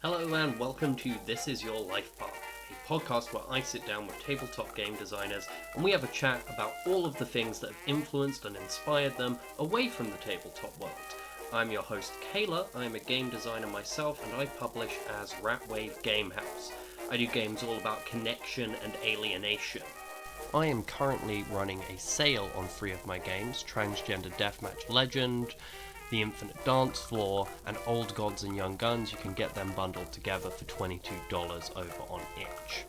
Hello and welcome to This Is Your Life Path, a podcast where I sit down with tabletop game designers and we have a chat about all of the things that have influenced and inspired them away from the tabletop world. I'm your host Kayla, I'm a game designer myself and I publish as Ratwave Gamehouse. I do games all about connection and alienation. I am currently running a sale on 3 of my games, Transgender Deathmatch Legend, The Infinite Dance Floor, and Old Gods and Young Guns. You can get them bundled together for $22 over on itch.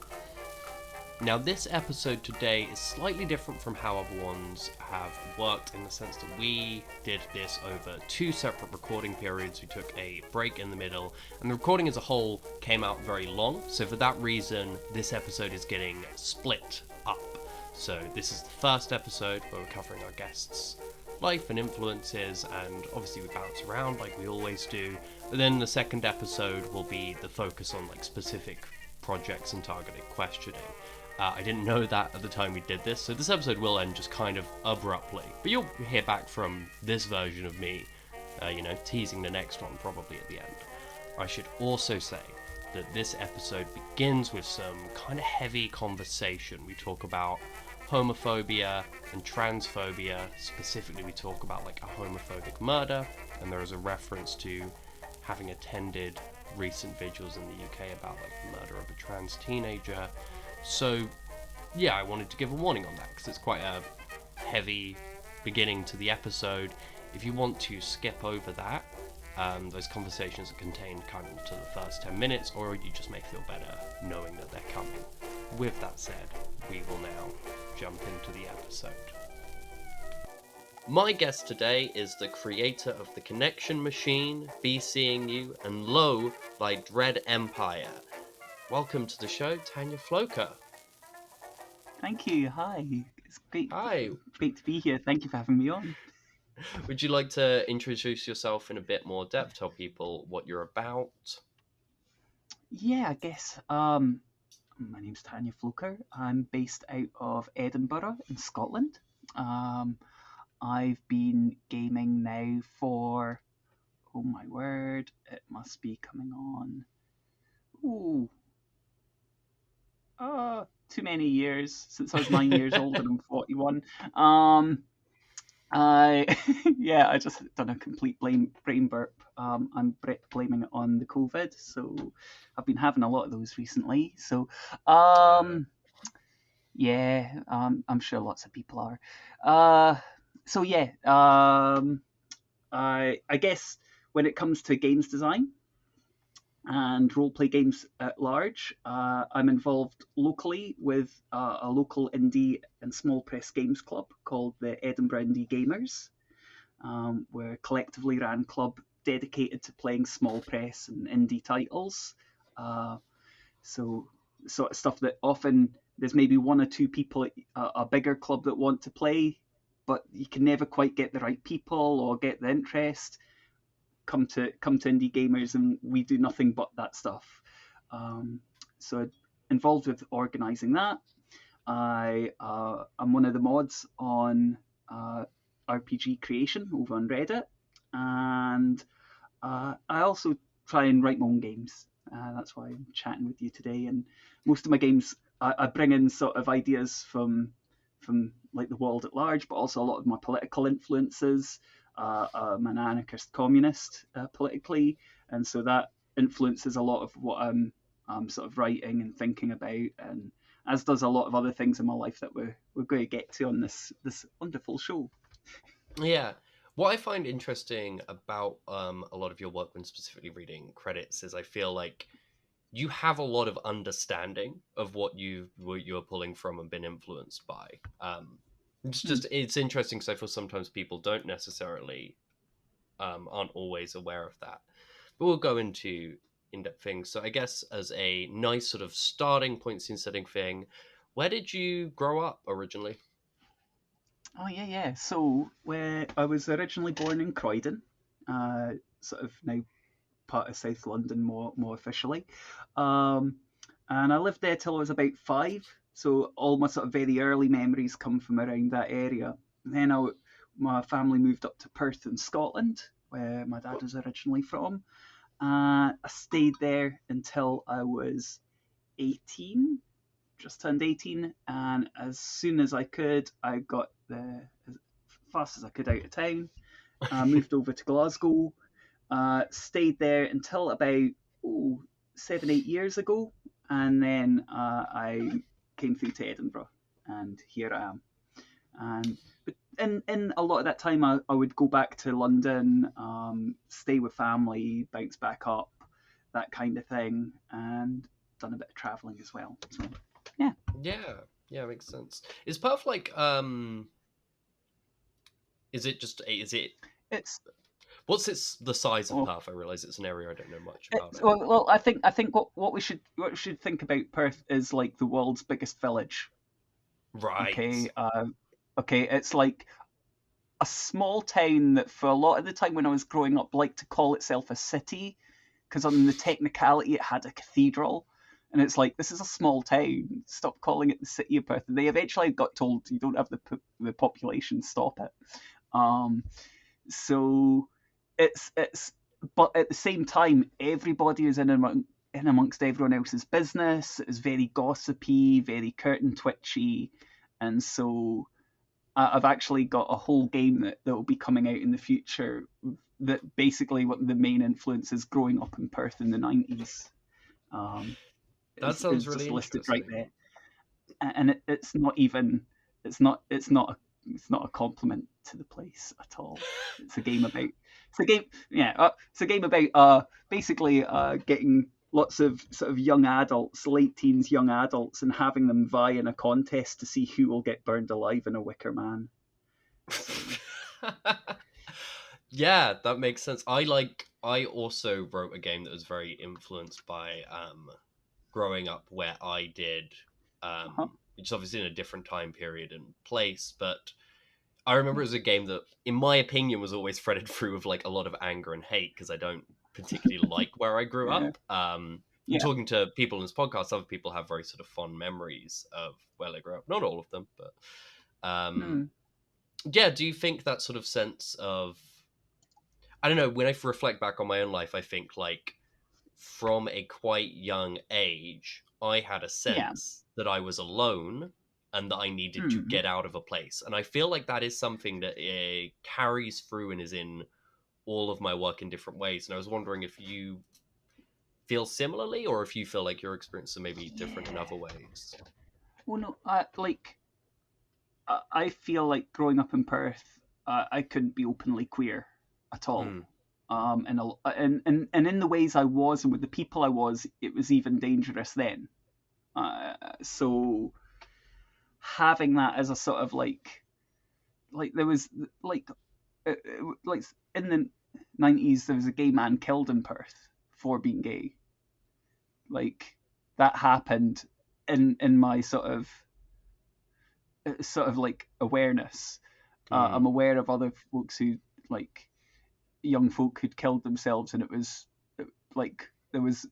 Now this episode today is slightly different from how other ones have worked in the sense that we did this over 2 separate recording periods. We took a break in the middle, and the recording as a whole came out very long, so for that reason this episode is getting split up. So this is the first episode where we're covering our guests' life and influences, and obviously we bounce around like we always do, but then the second episode will be the focus on like specific projects and targeted questioning. I didn't know that at the time we did this, so this episode will end just kind of abruptly, but you'll hear back from this version of me, teasing the next one probably at the end. I should also say that this episode begins with some kind of heavy conversation. We talk about homophobia and transphobia. Specifically, we talk about like a homophobic murder, and there is a reference to having attended recent vigils in the UK about like the murder of a trans teenager. So yeah, I wanted to give a warning on that because it's quite a heavy beginning to the episode. If you want to skip over that, those conversations are contained kind of to the first 10 minutes, or you just may feel better knowing that they're coming. With that said, we will now jump into the episode. My guest today is the creator of The Connection Machine, Be Seeing You, and Lo, Thy Dread Empire. Welcome to the show, Tanya Floaker. Thank you. Hi. It's great. Hi. Great to be here. Thank you for having me on. Would you like to introduce yourself in a bit more depth, tell people what you're about? Yeah, I guess. My name's Tanya Floaker. I'm based out of Edinburgh in Scotland. I've been gaming now for, oh my word, it must be coming on. Too many years since I was 9 years old and I'm 41. I just done a complete brain burp. I'm blaming it on the COVID, so I've been having a lot of those recently. So, I'm sure lots of people are. I guess when it comes to games design and roleplay games at large, I'm involved locally with a local indie and small press games club called the Edinburgh Indie Gamers. We're a collectively ran club dedicated to playing small press and indie titles. So sort of stuff that often there's maybe 1 or 2 people at a bigger club that want to play, but you can never quite get the right people or get the interest. Come to Indie Gamers, and we do nothing but that stuff. So involved with organising that. I'm one of the mods on RPG creation over on Reddit, and I also try and write my own games. That's why I'm chatting with you today. And most of my games, I bring in sort of ideas from like the world at large, but also a lot of my political influences. I'm an anarchist communist politically, and so that influences a lot of what I'm sort of writing and thinking about, and as does a lot of other things in my life that we're going to get to on this wonderful show. Yeah. What I find interesting about a lot of your work when specifically reading credits is I feel like you have a lot of understanding of what you're pulling from and been influenced by. It's interesting because I feel sometimes people don't necessarily aren't always aware of that. But we'll go into in-depth things. So I guess as a nice sort of starting point, scene setting thing, where did you grow up originally? Oh yeah. So where I was originally born in Croydon, sort of now part of South London more officially, and I lived there till I was about 5. So all my sort of very early memories come from around that area. And then my family moved up to Perth in Scotland, where my dad was originally from, I stayed there until I was 18, just turned 18, and as soon as I could, I got as fast as I could out of town. Moved over to Glasgow, stayed there until about 7, 8 years ago, and then I came through to Edinburgh, and here I am. And but in a lot of that time, I would go back to London, stay with family, bounce back up, that kind of thing, and done a bit of travelling as well. So yeah, Yeah, makes sense. Is Perth like is it it's what's the size of Perth? I realise it's an area I don't know much about it. well, I think what we should think about Perth is like the world's biggest village. Right. Okay, it's like a small town that for a lot of the time when I was growing up liked to call itself a city because on the technicality it had a cathedral. And it's like, this is a small town. Stop calling it the city of Perth. And they eventually got told, you don't have the population, stop it. So but at the same time, everybody is in amongst everyone else's business. It's very gossipy, very curtain twitchy. And so I've actually got a whole game that will be coming out in the future that basically what the main influence is growing up in Perth in the 90s. That sounds really just interesting. listed right there, and it's not even it's not a compliment to the place at all. It's a game about basically getting lots of sort of young adults, late teens, young adults, and having them vie in a contest to see who will get burned alive in a wicker man. Yeah, that makes sense. I also wrote a game that was very influenced by growing up where I did, which is obviously in a different time period and place, but I remember it was a game that, in my opinion, was always threaded through with like a lot of anger and hate because I don't particularly like where I grew up. Talking to people in this podcast, other people have very sort of fond memories of where they grew up. Not all of them, but yeah. Do you think that sort of sense of, I don't know, when I reflect back on my own life, I think like from a quite young age, I had a sense that I was alone and that I needed to get out of a place. And I feel like that is something that carries through and is in all of my work in different ways. And I was wondering if you feel similarly or if you feel like your experiences are maybe different in other ways. Well, no, I feel like growing up in Perth, I couldn't be openly queer at all. And in the ways I was and with the people I was, it was even dangerous then. So having that as a sort of like there was like in the 90s there was a gay man killed in Perth for being gay. Like that happened in my sort of like awareness. I'm aware of other folks who like young folk who'd killed themselves, and it was like there was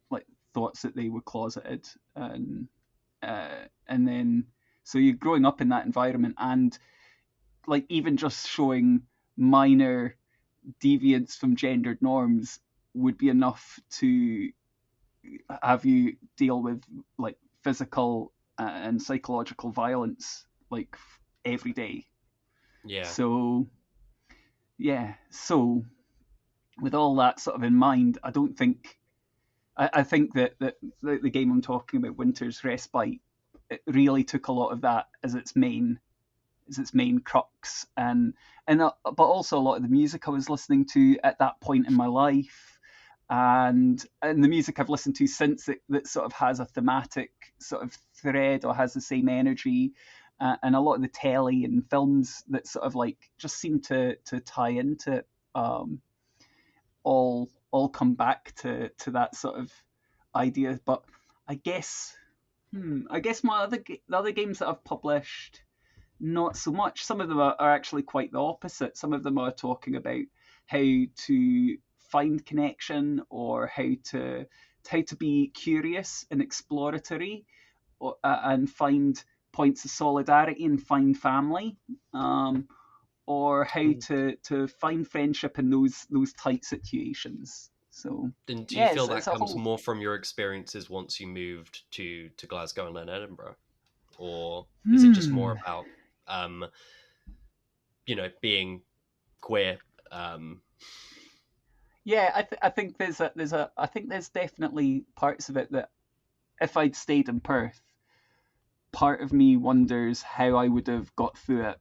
like thoughts that they were closeted, and then so you're growing up in that environment, and like even just showing minor deviance from gendered norms would be enough to have you deal with like physical and psychological violence like every day. So with all that sort of in mind, I don't think I think that the game I'm talking about, Winter's Respite, it really took a lot of that as its main crux, but also a lot of the music I was listening to at that point in my life, and the music I've listened to since that sort of has a thematic sort of thread or has the same energy, and a lot of the telly and films that sort of like just seem to tie into all come back to that sort of idea. But I guess the other games that I've published, not so much. Some of them are actually quite the opposite. Some of them are talking about how to find connection, or how to be curious and exploratory, and find points of solidarity and find family, or how to find friendship in those tight situations. So And do you yeah, feel it's that a comes whole. more from your experiences once you moved to Glasgow and then Edinburgh? Or is it just more Hmm. about, being queer? Yeah, I think I think there's definitely parts of it that if I'd stayed in Perth, part of me wonders how I would have got through it.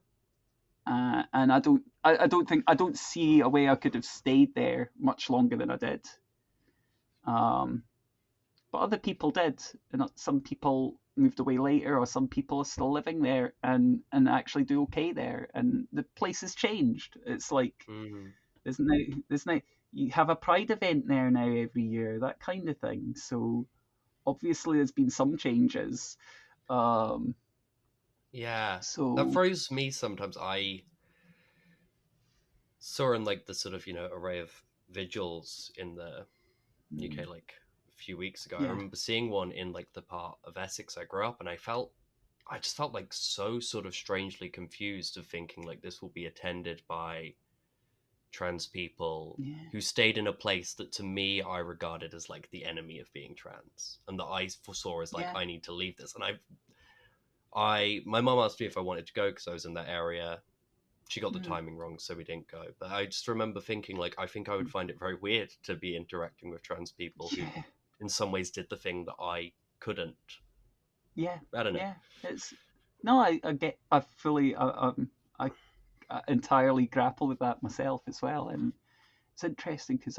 And I don't see a way I could have stayed there much longer than I did. Um, but other people did, and some people moved away later, or some people are still living there and actually do okay there. And the place has changed. It's like Mm, there's now you have a pride event there now every year, that kind of thing. So obviously there's been some changes. Um, yeah, that so throws me sometimes. I saw in like the sort of array of vigils in the UK like a few weeks ago. I yeah, remember seeing one in like the part of Essex I grew up, and I just felt like so sort of strangely confused of thinking like this will be attended by trans people yeah, who stayed in a place that to me I regarded as like the enemy of being trans, and that I foresaw as like yeah, I need to leave this. And I my mum asked me if I wanted to go because I was in that area. She got the mm, timing wrong, so we didn't go. But I just remember thinking, like, I think I would find it very weird to be interacting with trans people who, yeah, in some ways, did the thing that I couldn't. yeah, I don't know. yeah. It's no, I get, I fully, I entirely grapple with that myself as well, and it's interesting because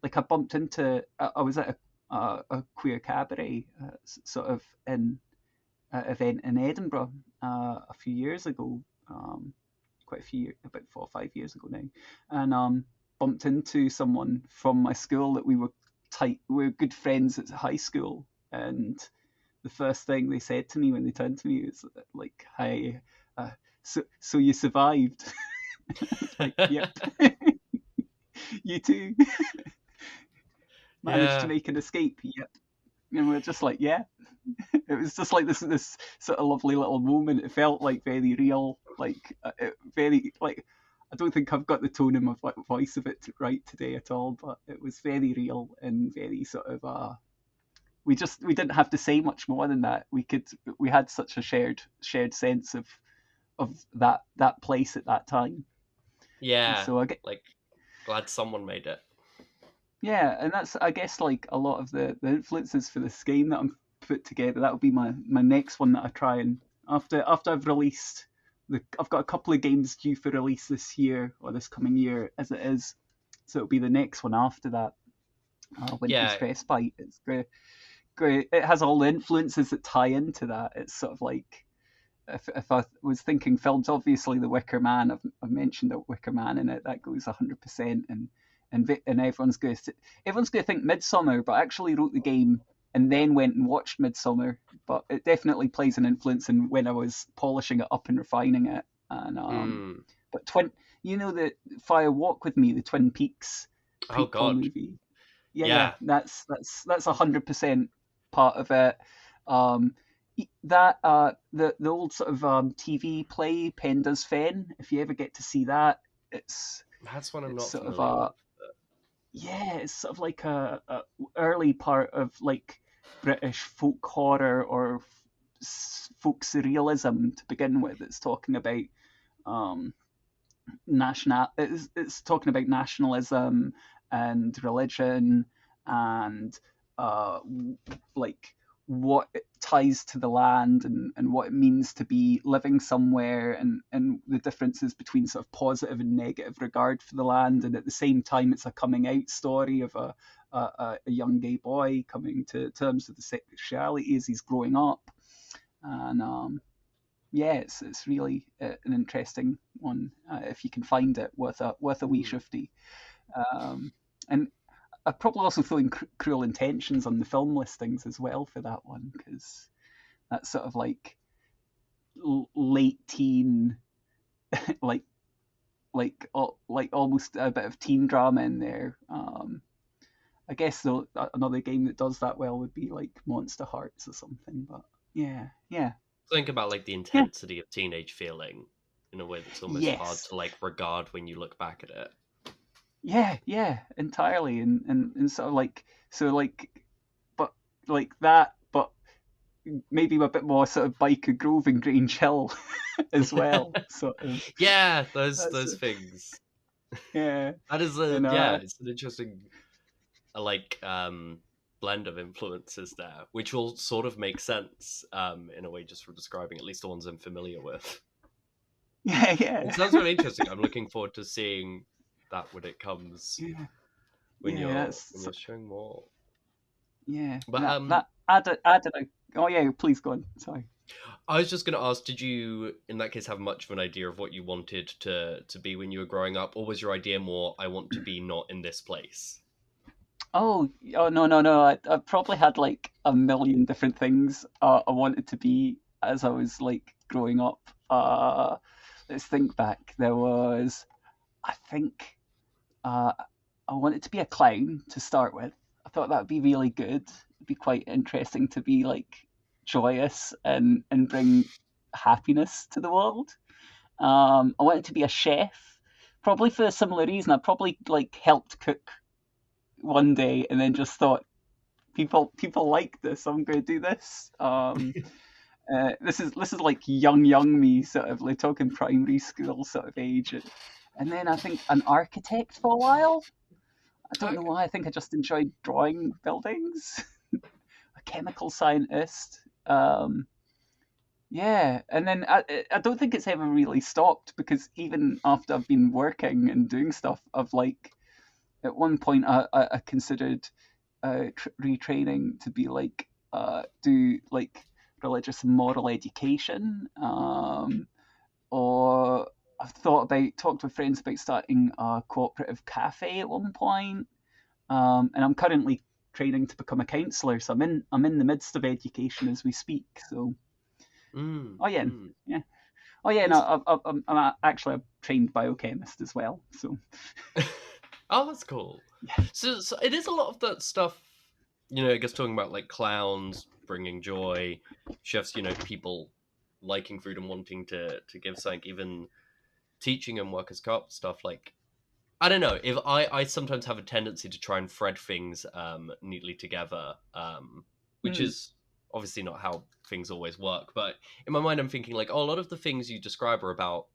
like I bumped into, I was at a queer cabaret, sort of in event in Edinburgh a few years ago, quite a few years, about 4 or 5 years ago now, and bumped into someone from my school that we were tight, we were good friends at high school, and the first thing they said to me when they turned to me was like, "Hi, so you survived?" It's like, "Yep, you too managed to Yeah. make an escape." Yep, and we're just like, "Yeah." It was just like this sort of lovely little moment. It felt like very real, like very like. I don't think I've got the tone in my voice of it right today at all, but it was very real and very sort of we didn't have to say much more than that. We had such a shared sense of that place at that time. And Yeah. so I get Like, glad someone made it. yeah, and that's I guess like a lot of the influences for this game that I'm put together. That'll be my next one that I try and after I've released I've got a couple of games due for release this year or this coming year as it is. So it'll be the next one after that. Winter's Yeah. Frostbite. It's great. Great. It has all the influences that tie into that. It's sort of like if I was thinking films, obviously The Wicker Man. I've mentioned The Wicker Man in it. That goes 100%, and everyone's going to think Midsummer, but I actually wrote the game and then went and watched Midsummer. But it definitely plays an influence in when I was polishing it up and refining it. And Mm. but you know the Fire Walk with Me, the Twin Peaks Oh, prequel God. movie. Yeah, Yeah. that's 100% part of it. Um, that the old sort of TV play Penda's Fen. If you ever get to see that, it's That's one I'm it's not sort of familiar with. yeah, it's sort of like a early part of like British folk horror or folk surrealism to begin with. It's talking about um, it's talking about nationalism and religion and uh, like what it ties to the land and what it means to be living somewhere and the differences between sort of positive and negative regard for the land, and at the same time it's a coming out story of a young gay boy coming to terms with the sexuality as he's growing up. And yeah, it's really an interesting one if you can find it, worth a wee Mm. shifty. Um, and I probably also throw in Cruel Intentions on the film listings as well for that one because that's sort of like late teen, like like almost a bit of teen drama in there. I guess though another game that does that well would be like Monster Hearts or something. But yeah, yeah, Think about like the yeah, intensity of teenage feeling in a way that's almost hard yes. to like regard when you look back at it. yeah, entirely, and sort of like so like, but like that, but maybe a bit more sort of Biker Grove and Grange Hill as well. Sort of Yeah, that's those things. yeah, That is and it's an interesting like blend of influences there, which will sort of make sense in a way just from describing at least the ones I'm familiar with. yeah, It yeah, sounds really interesting. I'm looking forward to seeing that when it comes yeah, yeah. when That's you're showing more. yeah. But That added. Oh yeah, please go on. Sorry. I was just going to ask, did you in that case have much of an idea of what you wanted to be when you were growing up, or was your idea more I want to be not in this place? Oh no no no! I probably had like a million different things I wanted to be as I was like growing up. Let's think back. There was, I think, uh, I wanted to be a clown to start with. I thought that would be really good. It'd be quite interesting to be like joyous and bring happiness to the world. I wanted to be a chef, probably for a similar reason. I probably like helped cook one day and then just thought people like this. I'm going to do this. This is like young me, sort of like talking primary school sort of age, and then I think an architect for a while. I don't know Okay. why. I think I just enjoyed drawing buildings. A chemical scientist. Yeah, and then I don't think it's ever really stopped because even after I've been working and doing stuff, I've like at one point I considered retraining to be like do like religious and moral education, or I've thought about talked with friends about starting a cooperative cafe at one point, and I'm currently training to become a counsellor, so I'm in the midst of education as we speak. So Mm, oh yeah, mm. yeah. Oh yeah, no, It's I'm actually a trained biochemist as well. So oh, that's cool. So it is a lot of that stuff. I guess talking about like clowns bringing joy, chefs. People liking food and wanting to give something, even teaching and workers co-op stuff. Like I don't know if I sometimes have a tendency to try and thread things neatly together, which mm, is obviously not how things always work. But in my mind, I'm thinking like, oh, a lot of the things you describe are about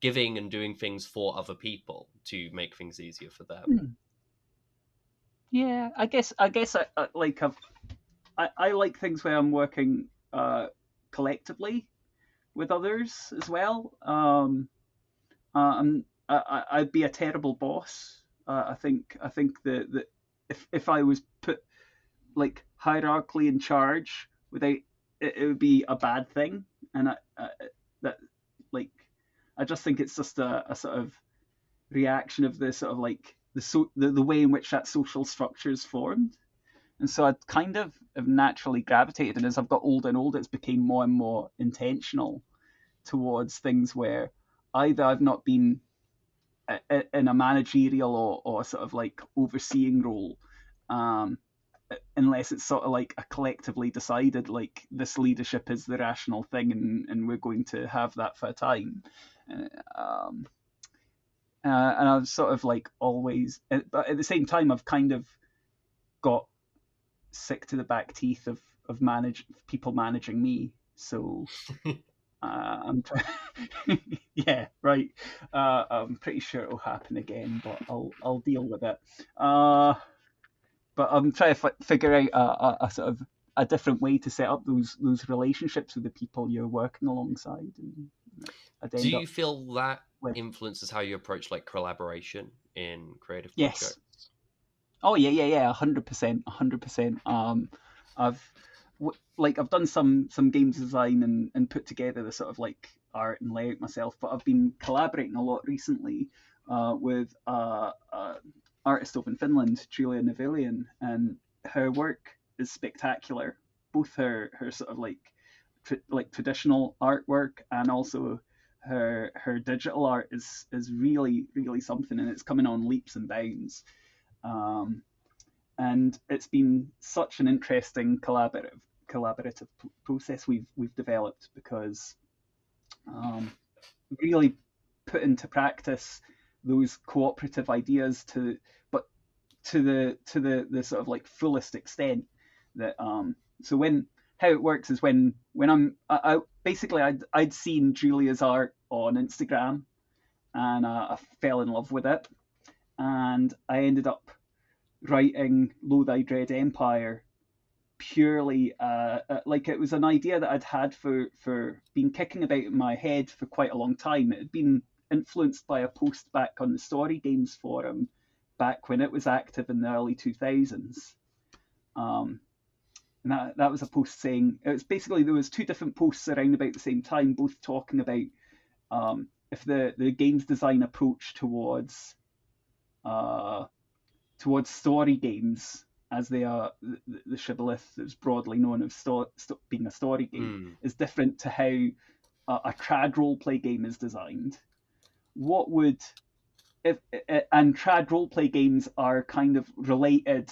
giving and doing things for other people to make things easier for them. mm. Yeah, I guess I like things where I'm working collectively with others as well. I'd be a terrible boss. I think that if I was put like hierarchically in charge, without it would be a bad thing, and that like I just think it's just a sort of reaction of the sort of like the way in which that social structure is formed. And so I kind of have naturally gravitated, and as I've got older and older, it's became more and more intentional towards things where either I've not been in a managerial or sort of like overseeing role, um, unless it's sort of like a collectively decided like this leadership is the rational thing, and we're going to have that for a time. Um, and I've sort of like always, but at the same time, I've kind of got sick to the back teeth of manage people managing me. So I'm trying. Yeah, right. I'm pretty sure it'll happen again, but I'll deal with it. But I'm trying to figure out a sort of a different way to set up those relationships with the people you're working alongside, and I'd Do end you up feel that with influences how you approach like collaboration in creative yes. projects? Oh yeah, 100%, 100%. I've like I've done some games design and put together the sort of like art and layout myself, but I've been collaborating a lot recently with artist over in Finland, Julia Navilian, and her work is spectacular. Both her sort of like like traditional artwork and also her digital art is really something, and it's coming on leaps and bounds. Um, and it's been such an interesting collaborative process we've developed because really put into practice those cooperative ideas but to the sort of like fullest extent. That so when how it works is when I basically I'd seen Julia's art on Instagram, and I fell in love with it, and I ended up writing Lo Thy Dread Empire purely like it was an idea that I'd had for been kicking about in my head for quite a long time. It had been influenced by a post back on the Story Games forum back when it was active in the early 2000s. And that was a post saying, it was basically, there was two different posts around about the same time, both talking about if the games design approach towards story games, as they are the shibboleth that's broadly known as being a story game, is different to how a trad roleplay game is designed. What would and trad roleplay games are kind of related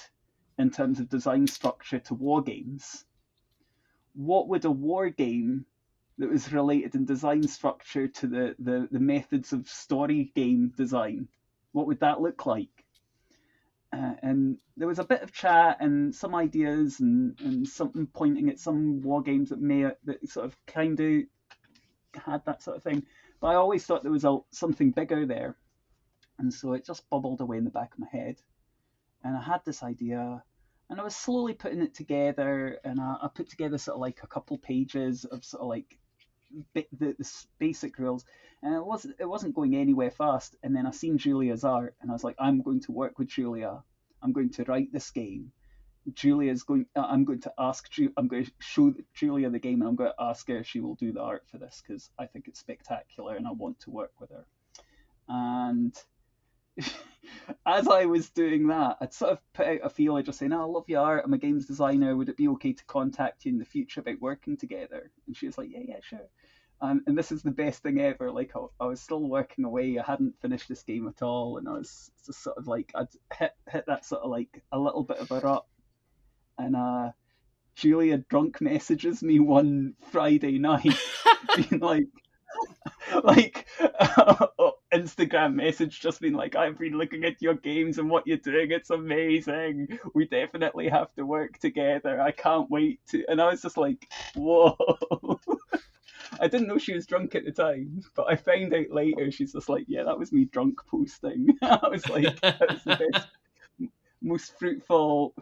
in terms of design structure to war games. What would a war game that was related in design structure to the methods of story game design, what would that look like? And there was a bit of chat and some ideas and something pointing at some war games that sort of kind of had that sort of thing. But I always thought there was something bigger there. And so it just bubbled away in the back of my head. And I had this idea, and I was slowly putting it together, and I put together sort of like a couple pages of sort of like the basic rules, and it wasn't going anywhere fast. And then I seen Julia's art, and I was like, I'm going to work with Julia. I'm going to write this game. I'm going to show Julia the game, and I'm going to ask her if she will do the art for this, because I think it's spectacular and I want to work with her. And as I was doing that, I'd sort of put out a feeler just saying, I love your art, I'm a games designer, would it be okay to contact you in the future about working together? And she was like, yeah, sure. And this is the best thing ever. Like, I was still working away, I hadn't finished this game at all, and I was just sort of like, I'd hit that sort of like a little bit of a rut. And Julia drunk messages me one Friday night, being like Instagram message, just being like, I've been looking at your games and what you're doing, it's amazing, we definitely have to work together, I can't wait to. And I was just like, whoa. I didn't know she was drunk at the time, but I found out later she's just like, yeah, that was me drunk posting. I was like, that was the best, most fruitful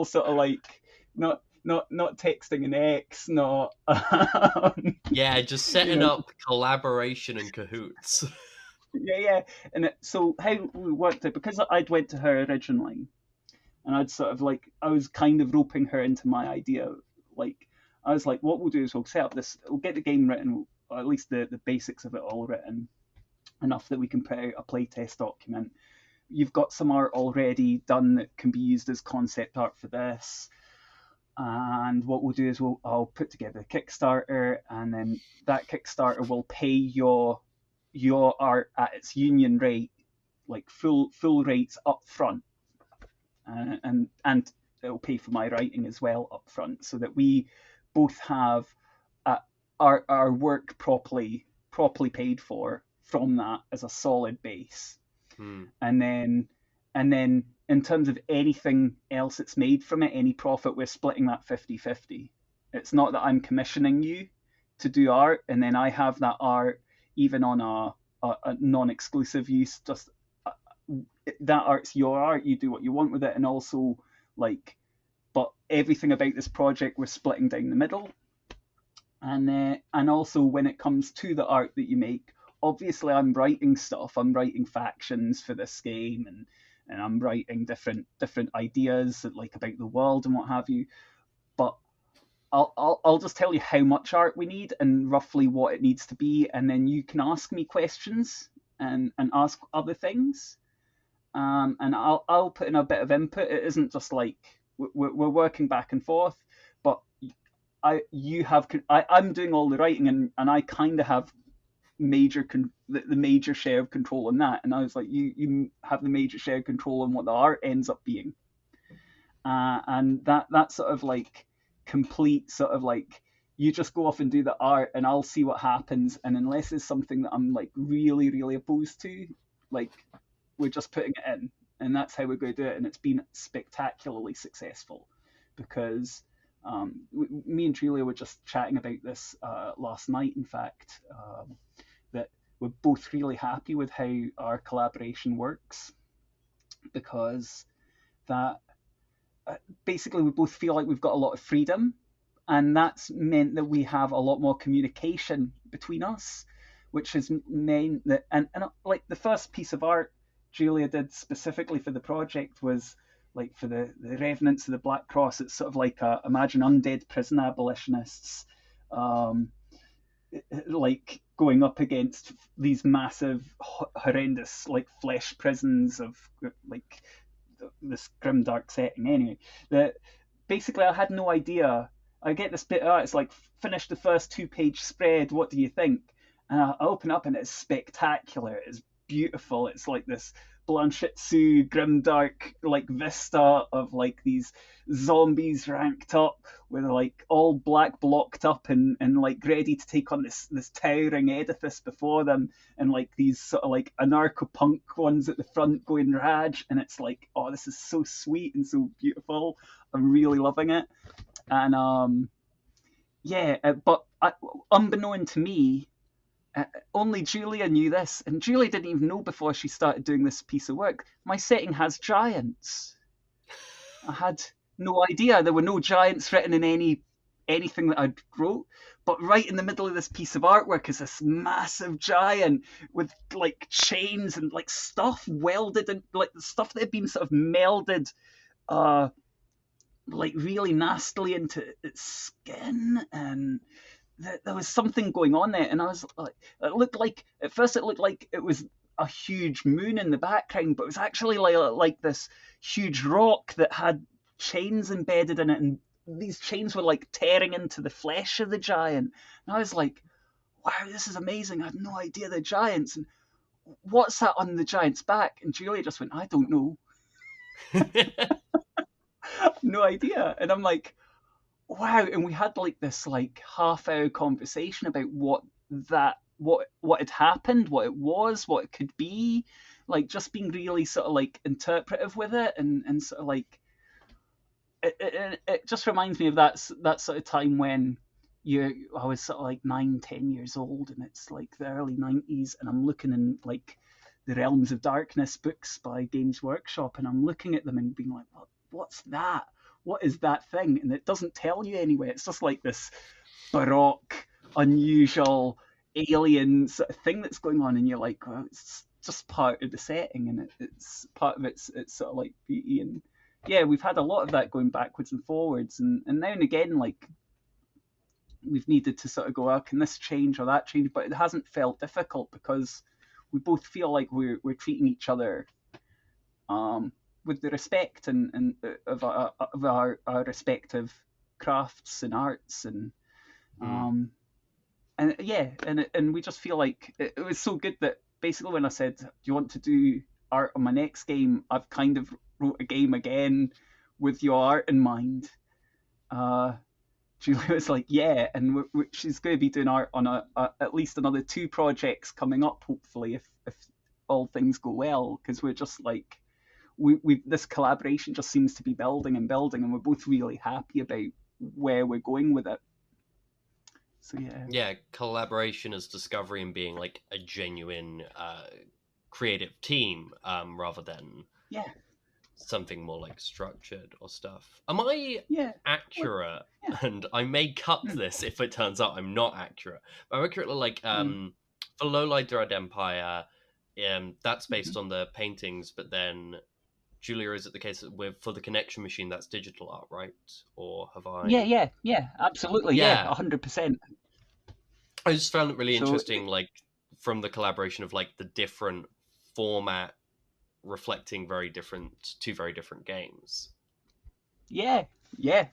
sort of like, not texting an ex, not yeah, just setting up collaboration and cahoots. Yeah. And so how we worked it, because I'd went to her originally, and I'd sort of like, I was kind of roping her into my idea. Like, I was like, what we'll do is we'll set up this, we'll get the game written, or at least the basics of it all written, enough that we can put out a playtest document. You've got some art already done that can be used as concept art for this. And what we'll do is I'll put together a Kickstarter, and then that Kickstarter will pay your art at its union rate, like full rates up front, and it'll pay for my writing as well up front, so that we both have our work properly paid for from that as a solid base. And then in terms of anything else that's made from it, any profit, we're splitting that 50-50. It's not that I'm commissioning you to do art and then I have that art even on a non-exclusive use. Just that art's your art, you do what you want with it. And also, like, but everything about this project we're splitting down the middle. And also when it comes to the art that you make, obviously I'm writing stuff, I'm writing factions for this game, and I'm writing different ideas like about the world and what have you. But I'll just tell you how much art we need and roughly what it needs to be, and then you can ask me questions and ask other things. And I'll put in a bit of input. It isn't just like we're working back and forth, but I'm doing all the writing, and I kind of have the major share of control on that. And I was like, you have the major share of control on what the art ends up being. And that sort of like complete sort of like, you just go off and do the art and I'll see what happens. And unless it's something that I'm like really, really opposed to, like we're just putting it in, and that's how we're going to do it. And it's been spectacularly successful because me and Julia were just chatting about this last night, in fact, that we're both really happy with how our collaboration works because that basically we both feel like we've got a lot of freedom, and that's meant that we have a lot more communication between us, which has meant that and like the first piece of art Julia did specifically for the project was like for the revenants of the Black Cross. It's sort of like imagine undead prison abolitionists um, like going up against these massive horrendous like flesh prisons of like this grim dark setting. Anyway, that basically I had no idea. I get this bit out. It's like finish the first 2-page spread. What do you think? And I open up and it's spectacular. It's beautiful. It's like this Blanchitsu grimdark like vista of like these zombies ranked up with like all black blocked up and like ready to take on this towering edifice before them, and like these sort of like anarcho punk ones at the front going raj, and it's like, oh, this is so sweet and so beautiful. I'm really loving it. And but unbeknown to me, only Julia knew this, and Julia didn't even know before she started doing this piece of work. My setting has giants. I had no idea. There were no giants written in anything that I'd wrote, but right in the middle of this piece of artwork is this massive giant with like chains and like stuff welded and like stuff that had been sort of melded like really nastily into its skin, and there was something going on there. And I was like, it looked like at first it looked like it was a huge moon in the background, but it was actually like this huge rock that had chains embedded in it, and these chains were like tearing into the flesh of the giant. And I was like, wow, this is amazing. I had no idea they're giants. And what's that on the giant's back? And Julia just went, I don't know. No idea. And I'm like, wow. And we had like this like half-hour conversation about what had happened, what it was, what it could be, like just being really sort of like interpretive with it, and sort of like it just reminds me of that sort of time when I was sort of like 9-10 years old, and it's like the early 90s, and I'm looking in like the Realms of Darkness books by Games Workshop, and I'm looking at them and being like, what's that? What is that thing? And it doesn't tell you anyway. It's just like this baroque, unusual, alien sort of thing that's going on, and you're like, well, it's just part of the setting, and it's part of its sort of like beauty. And yeah, we've had a lot of that going backwards and forwards, and now and again, like we've needed to sort of go, oh, can this change or that change? But it hasn't felt difficult because we both feel like we're treating each other with the respect and of our respective crafts and arts, and and we just feel like it was so good that basically when I said, do you want to do art on my next game, I've kind of wrote a game again with your art in mind. Julia was like, yeah, and she's going to be doing art on at least another 2 projects coming up, hopefully, if all things go well, because we're just like, we this collaboration just seems to be building and building, and we're both really happy about where we're going with it. So yeah, collaboration as discovery and being like a genuine creative team, rather than something more like structured or stuff. Am I accurate? And I may cut this if it turns out I'm not accurate. But I'm accurate, like for Lowlight Dread Empire, that's based on the paintings, but then Julia, is it the case that for the Connection Machine that's digital art, right? Or have I? Yeah, absolutely, yeah, 100%. I just found it really interesting, like from the collaboration of like the different format reflecting two very different games. Yeah,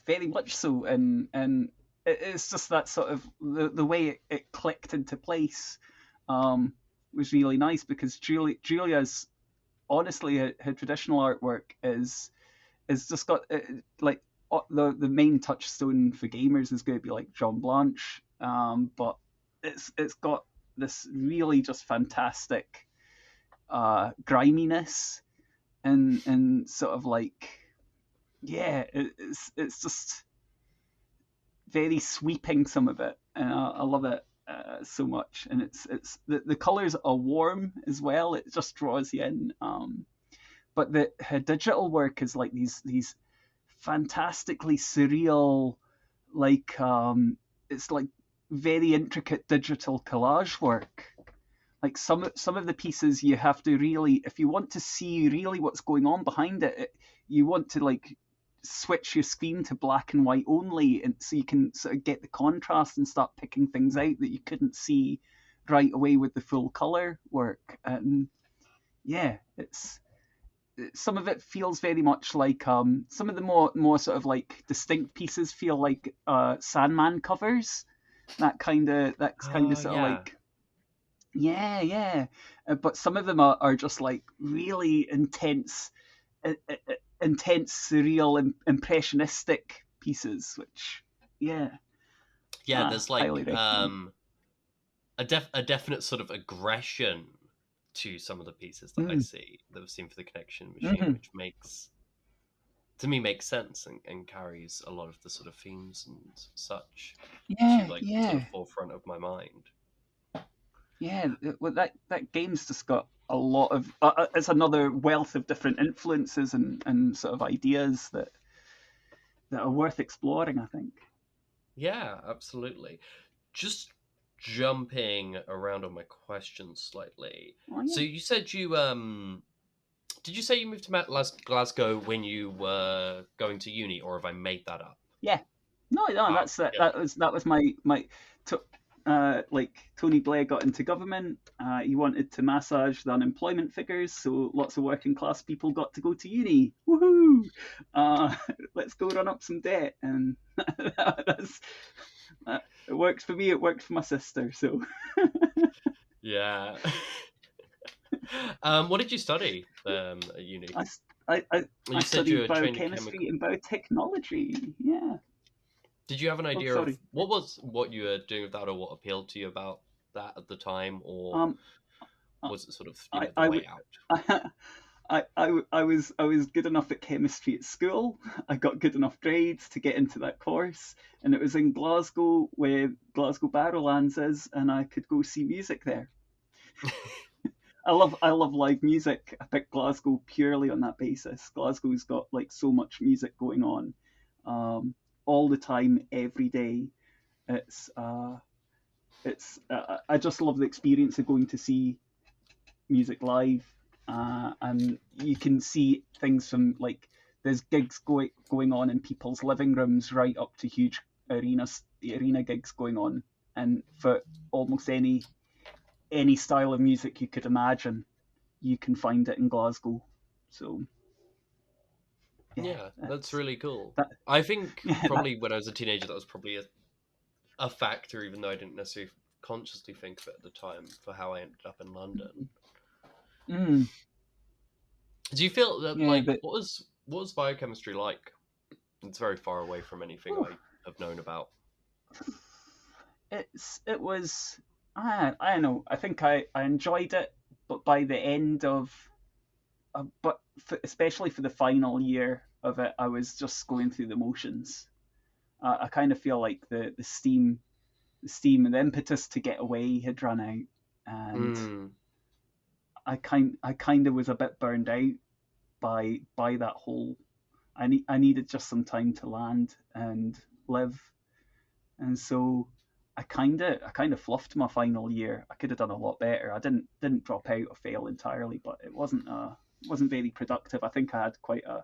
very much so, and it's just that sort of the way it clicked into place was really nice, because Julia's honestly her traditional artwork is just got like the main touchstone for gamers is going to be like John Blanche, but it's got this really just fantastic griminess and sort of like, yeah, it's just very sweeping, some of it, and I love it so much. And it's the colors are warm as well. It just draws you in. But the her digital work is like these fantastically surreal, like it's like very intricate digital collage work. Like some of the pieces, you have to really, if you want to see really what's going on behind you want to like switch your screen to black and white only, and so you can sort of get the contrast and start picking things out that you couldn't see right away with the full color work. And yeah, it's some of it feels very much like some of the more sort of like distinct pieces feel like Sandman covers. That's kind of sort of Yeah. like, yeah. But some of them are just like really intense, intense, surreal, impressionistic pieces, which, yeah, Yeah, there's like highly recommend. a definite sort of aggression to some of the pieces that I Mm, see that I've seen for the Connection Machine, hmm which makes to me makes sense and carries a lot of the sort of themes and such to Yeah, like the sort of yeah, forefront of my mind. yeah. Well, that game's just got a lot of. It's another wealth of different influences and sort of ideas that are worth exploring, I think. Yeah, absolutely. Just jumping around on my questions slightly. Oh So yeah, you said you did you say you moved to Glasgow when you were going to uni, or have I made that up? yeah. No, Oh, that's it. yeah. That was my. To, like Tony Blair got into government, he wanted to massage the unemployment figures, so lots of working class people got to go to uni. Woohoo! Uh, let's go run up some debt, and that's it works for me. It worked for my sister. So Yeah. What did you study at uni? I, I You said you studied were trained in biochemistry chemical. and biotechnology. Yeah. Did you have an Oh, idea of sorry. what you were doing with that, or what appealed to you about that at the time, or Um, was it sort of the I way would. out? I was good enough at chemistry at school. I got good enough grades to get into that course, and it was in Glasgow where Glasgow Barrowlands is, and I could go see music there. I love live music. I picked Glasgow purely on that basis. Glasgow's got like so much music going on, all the time, every day. It's I just love the experience of going to see music live, and you can see things from like there's gigs going on in people's living rooms right up to huge arena gigs going on, and for almost any style of music you could imagine, you can find it in Glasgow. So yeah, Yeah, that's that's really cool. that. I think Yeah, that. probably when I was a teenager, that was probably a factor, even though I didn't necessarily consciously think of it at the time, for how I ended up in London. Mm, Do you feel that yeah, like but what was biochemistry like? It's very far away from anything whew, I have known about. it was. I don't know. I think I enjoyed it, but by the end of but especially for the final year of it, I was just going through the motions. I kind of feel like the steam and the impetus to get away had run out, and Mm, I kind of was a bit burned out by that whole. I needed just some time to land and live, and so I kind of fluffed my final year. I could have done a lot better. I didn't drop out or fail entirely, but it wasn't very productive. I think I had quite a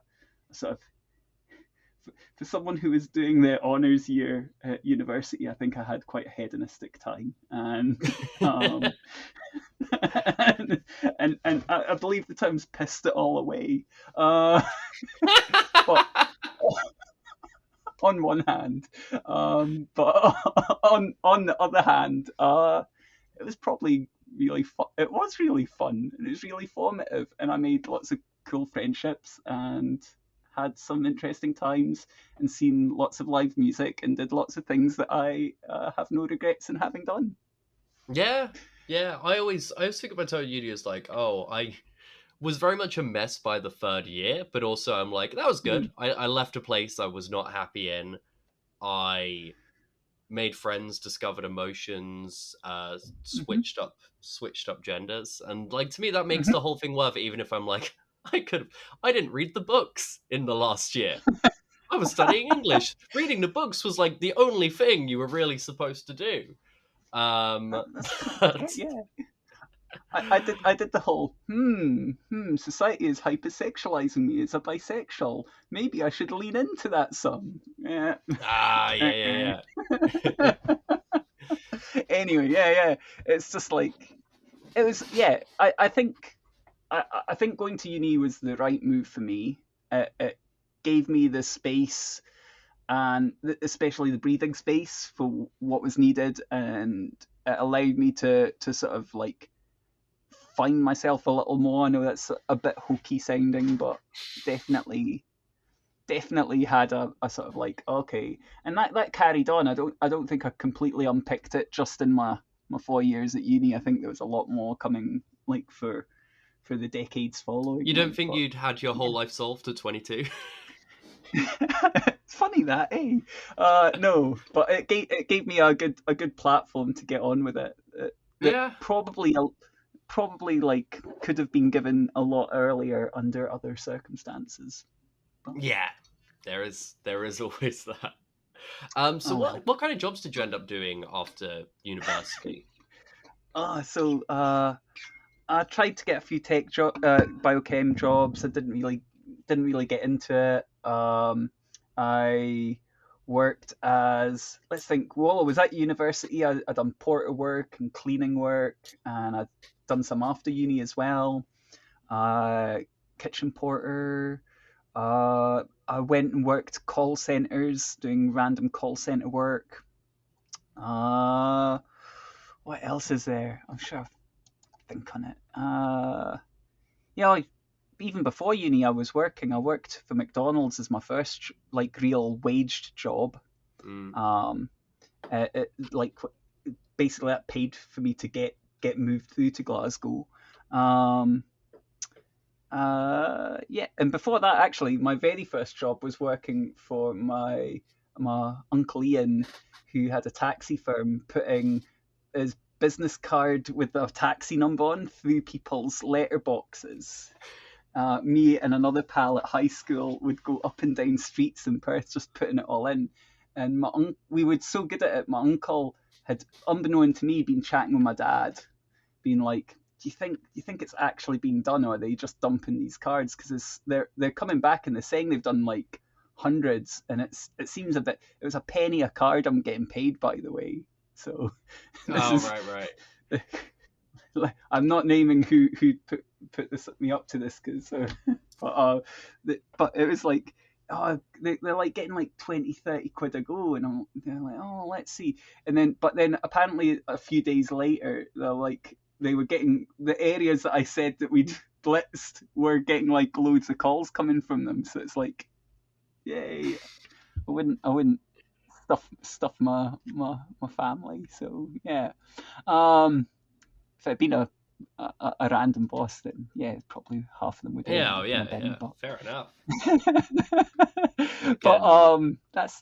sort of, for someone who was doing their honours year at university, I think I had quite a hedonistic time, and and I believe the term's pissed it all away. Uh, but on one hand, but on the other hand, it was probably really fun. It was really fun. It was really formative, and I made lots of cool friendships and had some interesting times and seen lots of live music and did lots of things that I have no regrets in having done. yeah, Yeah, I always think about Tony Uni as like, oh, I was very much a mess by the third year, but also I'm like, that was good. Mm, I left a place I was not happy in. I made friends, discovered emotions, hmm switched up genders, and like to me that makes hmm the whole thing worth it. Even if I'm like, I didn't read the books in the last year. I was studying English. Reading the books was like the only thing you were really supposed to do. That's kind of, But yeah. I did the whole society is hypersexualizing me as a bisexual. Maybe I should lean into that some. Yeah. yeah, yeah. Anyway, yeah. It's just like it was. Yeah, I think going to uni was the right move for me. It gave me the space and especially the breathing space for what was needed, and it allowed me to sort of like find myself a little more. I know that's a bit hokey sounding, but definitely definitely had a sort of like okay, and that carried on. I don't think I completely unpicked it just in my 4 years at uni. I think there was a lot more coming like for the decades following. You don't Like, think but you'd had your whole yeah, life solved at 22? it's funny that, eh? No, but it gave me a good platform to get on with it. That Yeah. probably like could have been given a lot earlier under other circumstances. But Yeah. There is always that. So oh well. what kind of jobs did you end up doing after university? So I tried to get a few biochem jobs. I didn't really get into it. I worked as, let's think. While I was at university, I done porter work and cleaning work, and I'd done some after uni as well. Uh, Kitchen porter. I went and worked call centers, doing random call center work. Uh, what else is there? I'm sure I think on it. Yeah, even before uni, I was working. I worked for McDonald's as my first like real waged job. Mm. Um, like basically that paid for me to get moved through to Glasgow. Um, yeah, and before that, actually, my very first job was working for my uncle Ian, who had a taxi firm, putting his business card with a taxi number on through people's letterboxes. Me and another pal at high school would go up and down streets in Perth just putting it all in. And we were so good at it. My uncle had, unbeknown to me, been chatting with my dad, being like, "Do you think it's actually being done, or are they just dumping these cards? Because they're coming back and they're saying they've done like hundreds, and it seems a bit. It was a penny a card. I'm getting paid, by the way. So this Oh, is right, right. I'm not naming who put me up to this because but it was like they're like getting like 20-30 quid a go, and they're like, oh, let's see. And then apparently a few days later they were getting the areas that I said that we'd blitzed were getting like loads of calls coming from them. So it's like, yay. I wouldn't stuff my family. So yeah. If it had been a random boss, then yeah, probably half of them would end Yeah, up oh, in a yeah, bin. yeah. Fair enough. But Again, that's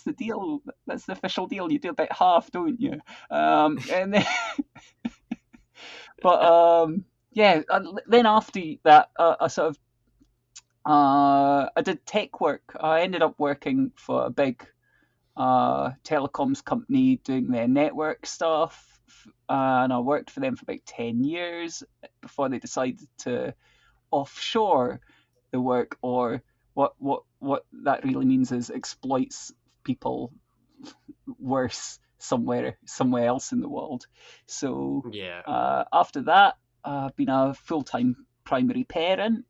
the deal. That's the official deal. You do about half, don't you? And then, but yeah. Then after that, I sort of I did tech work. I ended up working for a big telecoms company doing their network stuff. And I worked for them for about 10 years before they decided to offshore the work, or what that really means is exploits people worse somewhere else in the world. So yeah. after that, I've been a full-time primary parent.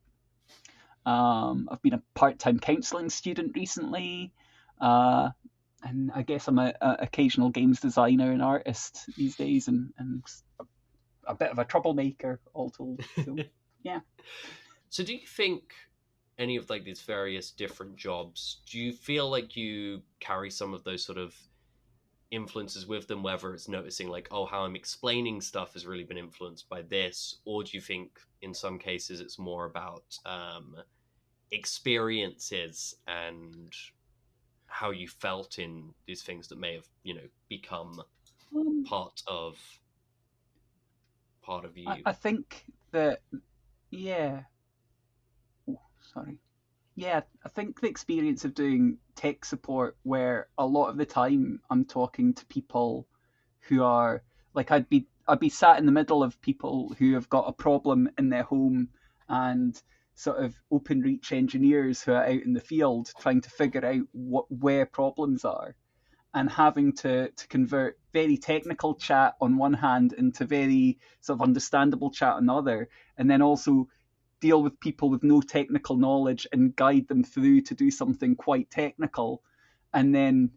I've been a part-time counselling student recently. Uh, and I guess I'm a occasional games designer and artist these days, and a bit of a troublemaker, all told. So yeah. So do you think any of like these various different jobs, do you feel like you carry some of those sort of influences with them, whether it's noticing like, oh, how I'm explaining stuff has really been influenced by this, or do you think in some cases it's more about experiences and how you felt in these things that may have, become Um, part of you? I think that, yeah. Oh, sorry. Yeah, I think the experience of doing tech support, where a lot of the time I'm talking to people who are like, I'd be sat in the middle of people who have got a problem in their home, and sort of open reach engineers who are out in the field trying to figure out where problems are, and having to convert very technical chat on one hand into very sort of understandable chat on the other, and then also deal with people with no technical knowledge and guide them through to do something quite technical, and then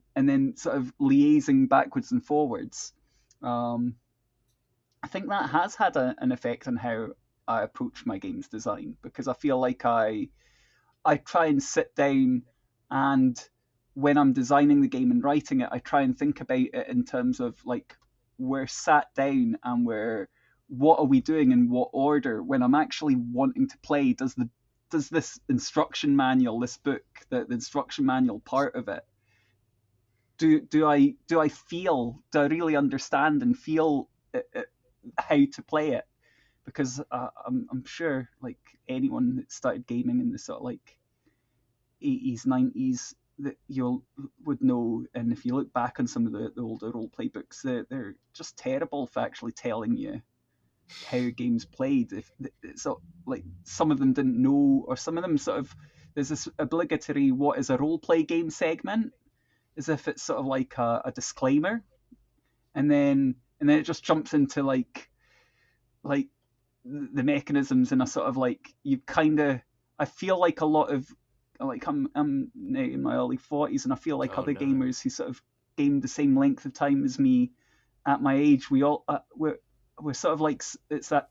sort of liaising backwards and forwards. Um, I think that has had an effect on how I approach my games design, because I feel like I try and sit down, and when I'm designing the game and writing it, I try and think about it in terms of like, we're sat down and what are we doing in what order. When I'm actually wanting to play, does this instruction manual, this book, the instruction manual part of it, do I really understand and feel how to play it? Because I'm sure like anyone that started gaming in the sort of like 80s, 90s, that you would know. And if you look back on some of the older role play books, they're just terrible for actually telling you how games played. If so, like some of them didn't know, or some of them sort of, there's this obligatory what is a role play game segment, as if it's sort of like a disclaimer, and then it just jumps into like the mechanisms in a sort of like, you kind of, I feel like a lot of, like, I'm now in my early 40s, and I feel like Oh other no. gamers who sort of gamed the same length of time as me at my age, we're sort of like, it's that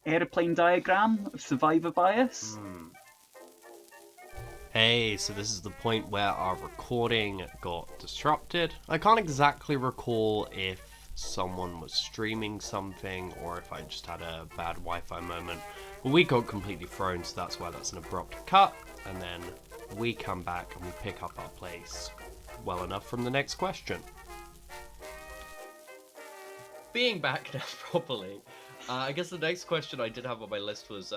aeroplane diagram of survivor bias. Hey, so this is the point where our recording got disrupted. I can't exactly recall if someone was streaming something or if I just had a bad Wi-Fi moment. But we got completely thrown, so that's why that's an abrupt cut. And then we come back and we pick up our place well enough from the next question. Being back now properly, I guess the next question I did have on my list was,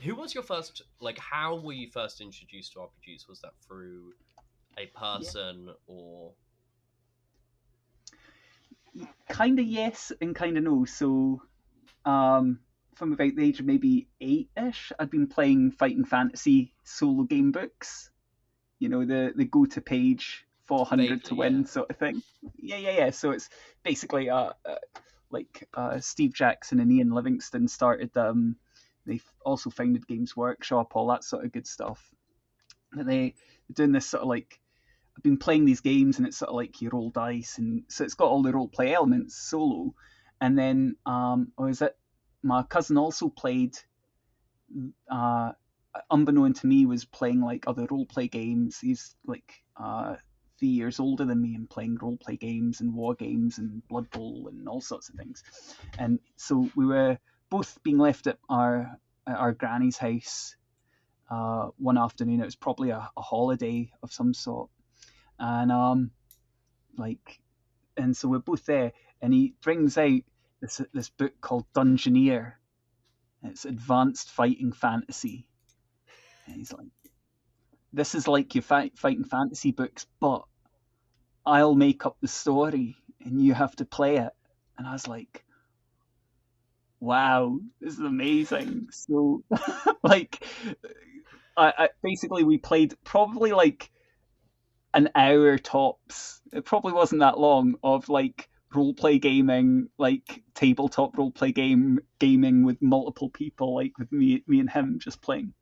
who was your first, like, how were you first introduced to RPGs? Was that through a person or... Kind of yes and kind of no. So from about the age of maybe 8ish, I'd been playing Fighting Fantasy solo game books. You know, the go to page 400 to Vaguely, win yeah. sort of thing. Yeah. So it's basically Steve Jackson and Ian Livingston started. They also founded Games Workshop, all that sort of good stuff. And they're doing this sort of like, I've been playing these games, and it's sort of like you roll dice, and so it's got all the role play elements solo. And then my cousin also played, uh, unbeknown to me, was playing like other role play games. He's like 3 years older than me, and playing role play games and war games and Blood Bowl and all sorts of things. And so we were both being left at our granny's house one afternoon. It was probably a holiday of some sort, and like, and so we're both there, and he brings out this book called Dungeoneer. It's advanced fighting fantasy, and he's like, "This is like your fighting fantasy books, but I'll make up the story, and you have to play it." And I was like, "Wow, this is amazing!" So, like, I basically, we played probably like an hour tops. It probably wasn't that long of like role play gaming, like tabletop role play gaming with multiple people, like with me and him just playing.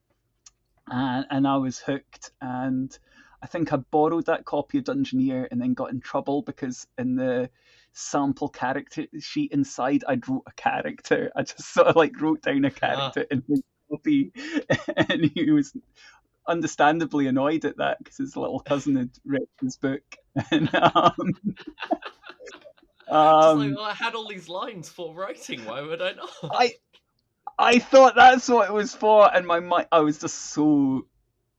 And I was hooked. And I think I borrowed that copy of Dungeoneer and then got in trouble because in the sample character sheet inside, I'd wrote a character. I just sort of like wrote down a character in his copy, and he was understandably annoyed at that because his little cousin had read his book. And Just like, Um, well, I had all these lines for writing. Why would I not? I I thought that's what it was for, and my mind, I was just so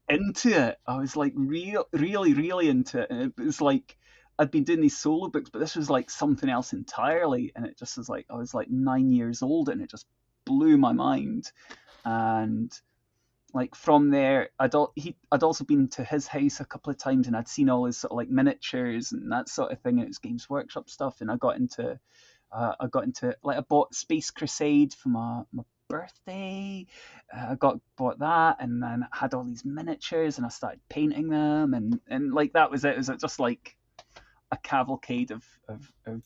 into it. I was like really into it, and it was like I'd been doing these solo books, but this was like something else entirely, and it just was like I was like 9 years old, and it just blew my mind. And like from there, I'd also been to his house a couple of times, and I'd seen all his sort of like miniatures and that sort of thing, and it was Games Workshop stuff, and I got into like I bought Space Crusade for my birthday. I got bought that, and then I had all these miniatures, and I started painting them, and like that was it. It was just like a cavalcade of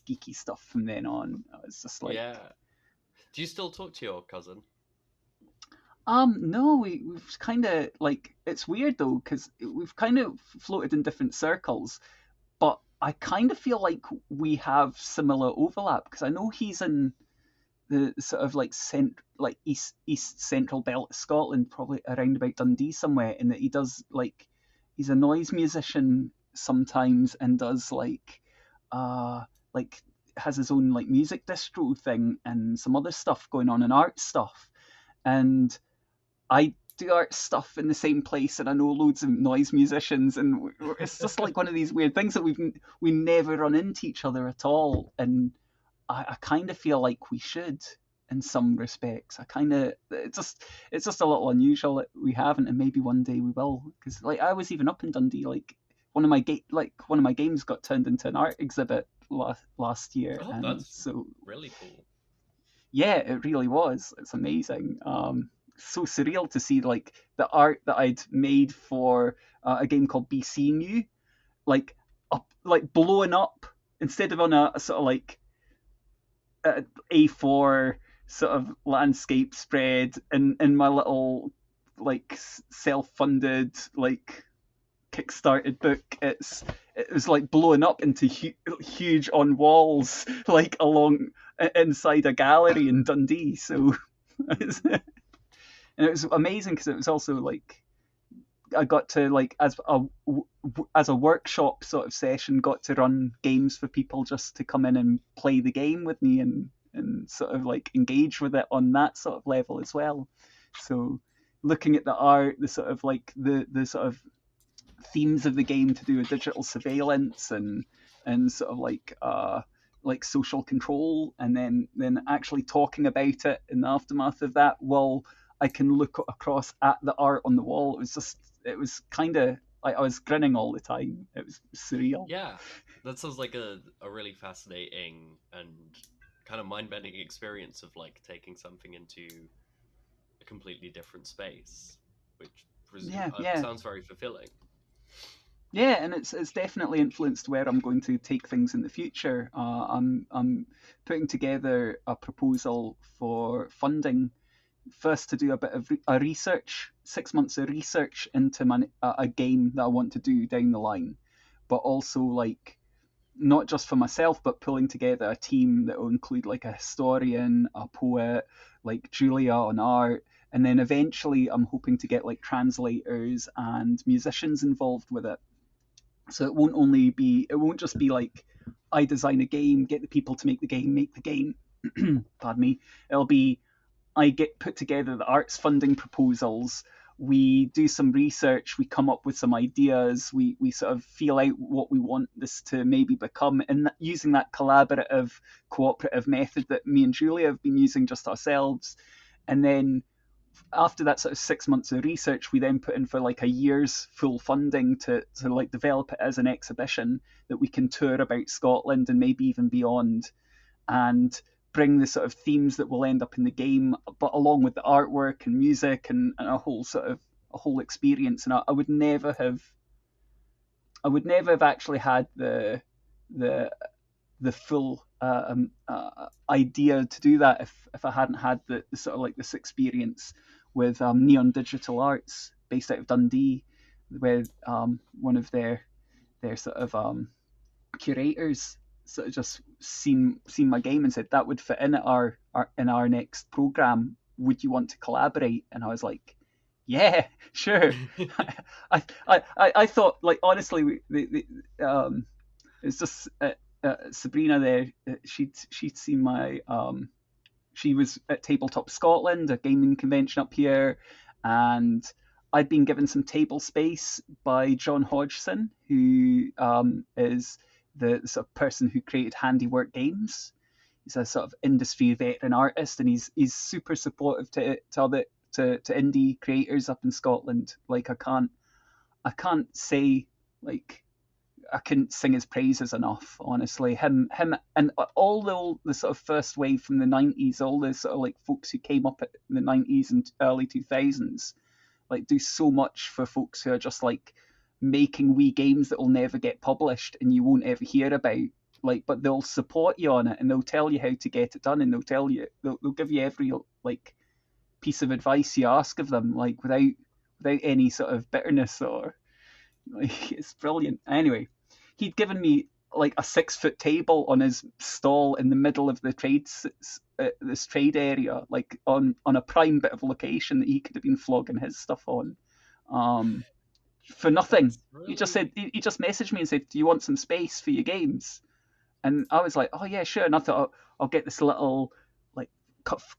geeky stuff from then on. I was just like, Yeah. Do you still talk to your cousin? no, we've kind of like it's weird though because we've kind of floated in different circles, but I kind of feel like we have similar overlap because I know he's in the sort of like like east central belt of Scotland, probably around about Dundee somewhere, in that he does like he's a noise musician sometimes and does like has his own like music distro thing and some other stuff going on and art stuff. And I do art stuff in the same place, and I know loads of noise musicians, and it's just like one of these weird things that we never run into each other at all, and I kind of feel like we should in some respects. I kind of it's just a little unusual that we haven't, and maybe one day we will. Because like I was even up in Dundee, like one of my games got turned into an art exhibit last year, Oh, and that's so really cool. yeah, it really was. It's amazing. So surreal to see like the art that I'd made for a game called BC New, like like blowing up instead of on a sort of like A4 sort of landscape spread in my little like self-funded like kickstarted book. It was like blowing up into huge on walls like along inside a gallery in Dundee. So and it was amazing because it was also like I got to like as a workshop sort of session, got to run games for people just to come in and play the game with me and sort of like engage with it on that sort of level as well. So looking at the art, the sort of like the sort of themes of the game to do with digital surveillance and sort of like social control, and then actually talking about it in the aftermath of that, well, I can look across at the art on the wall. It was kind of like I was grinning all the time. It was surreal. Yeah, that sounds like a really fascinating and kind of mind-bending experience of like taking something into a completely different space, which Yeah, yeah. sounds very fulfilling. Yeah, and it's definitely influenced where I'm going to take things in the future. I'm putting together a proposal for funding, first to do a bit of a research, 6 months of research into a game that I want to do down the line, but also like not just for myself, but pulling together a team that will include like a historian, a poet, like Julia on art, and then eventually I'm hoping to get like translators and musicians involved with it. So it won't just be like I design a game, get the people to make the game. Pardon me. It'll be I get put together the arts funding proposals. We do some research, we come up with some ideas, we sort of feel out what we want this to maybe become, and using that collaborative, cooperative method that me and Julia have been using just ourselves. And then after that sort of 6 months of research, we then put in for like a year's full funding to like develop it as an exhibition that we can tour about Scotland and maybe even beyond, and bring the sort of themes that will end up in the game, but along with the artwork and music and a whole sort of a whole experience. And I would never have actually had the the full idea to do that if I hadn't had the sort of like this experience with Neon Digital Arts based out of Dundee, where one of their sort of curators sort of just seen my game and said that would fit in at our in our next program. Would you want to collaborate? And I was like, yeah, sure. I thought like honestly, it's just Sabrina there, she'd seen my she was at Tabletop Scotland, a gaming convention up here, and I'd been given some table space by John Hodgson, who is the sort of person who created Handiwork Games. He's a sort of industry veteran artist, and he's super supportive to indie creators up in Scotland. Like I can't say like I couldn't sing his praises enough. Honestly, him, and all the sort of first wave from the '90s, all the sort of like folks who came up in the '90s and early 2000s, like do so much for folks who are just like making wee games that will never get published and you won't ever hear about. Like, but they'll support you on it and they'll tell you how to get it done and they'll give you every like piece of advice you ask of them, like without any sort of bitterness or like it's brilliant. Anyway, he'd given me like a 6 foot table on his stall in the middle of the this trade area, like on a prime bit of location that he could have been flogging his stuff on, for nothing. Really... He just messaged me and said, "Do you want some space for your games?" And I was like, "Oh yeah, sure." And I thought, I'll get this little like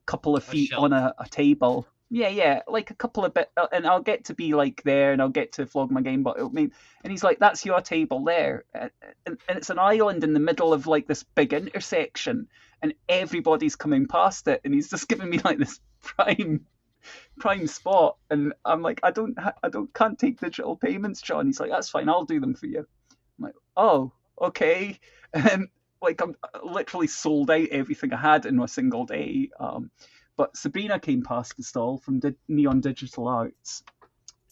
couple of feet on a table. Yeah, like a couple of bit, and I'll get to be like there, and I'll get to flog my game. But and he's like, "That's your table there," and it's an island in the middle of like this big intersection, and everybody's coming past it, and he's just giving me like this prime spot, and I'm like, can't take digital payments, John. He's like, "That's fine, I'll do them for you." I'm like, "Oh, okay," and like I'm literally sold out everything I had in a single day. But Sabrina came past the stall from Neon Digital Arts,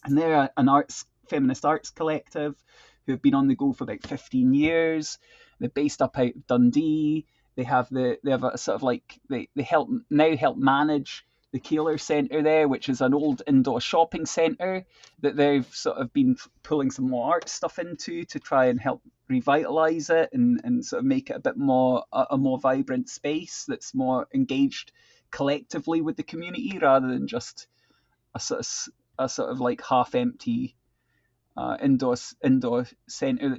and they're an feminist arts collective who have been on the go for about 15 years. They're based up out of Dundee. They have a sort of like they help manage the Keeler Centre there, which is an old indoor shopping centre that they've sort of been pulling some more art stuff into to try and help revitalise it and sort of make it a bit more a more vibrant space that's more engaged collectively with the community rather than just a sort of like half empty indoor centre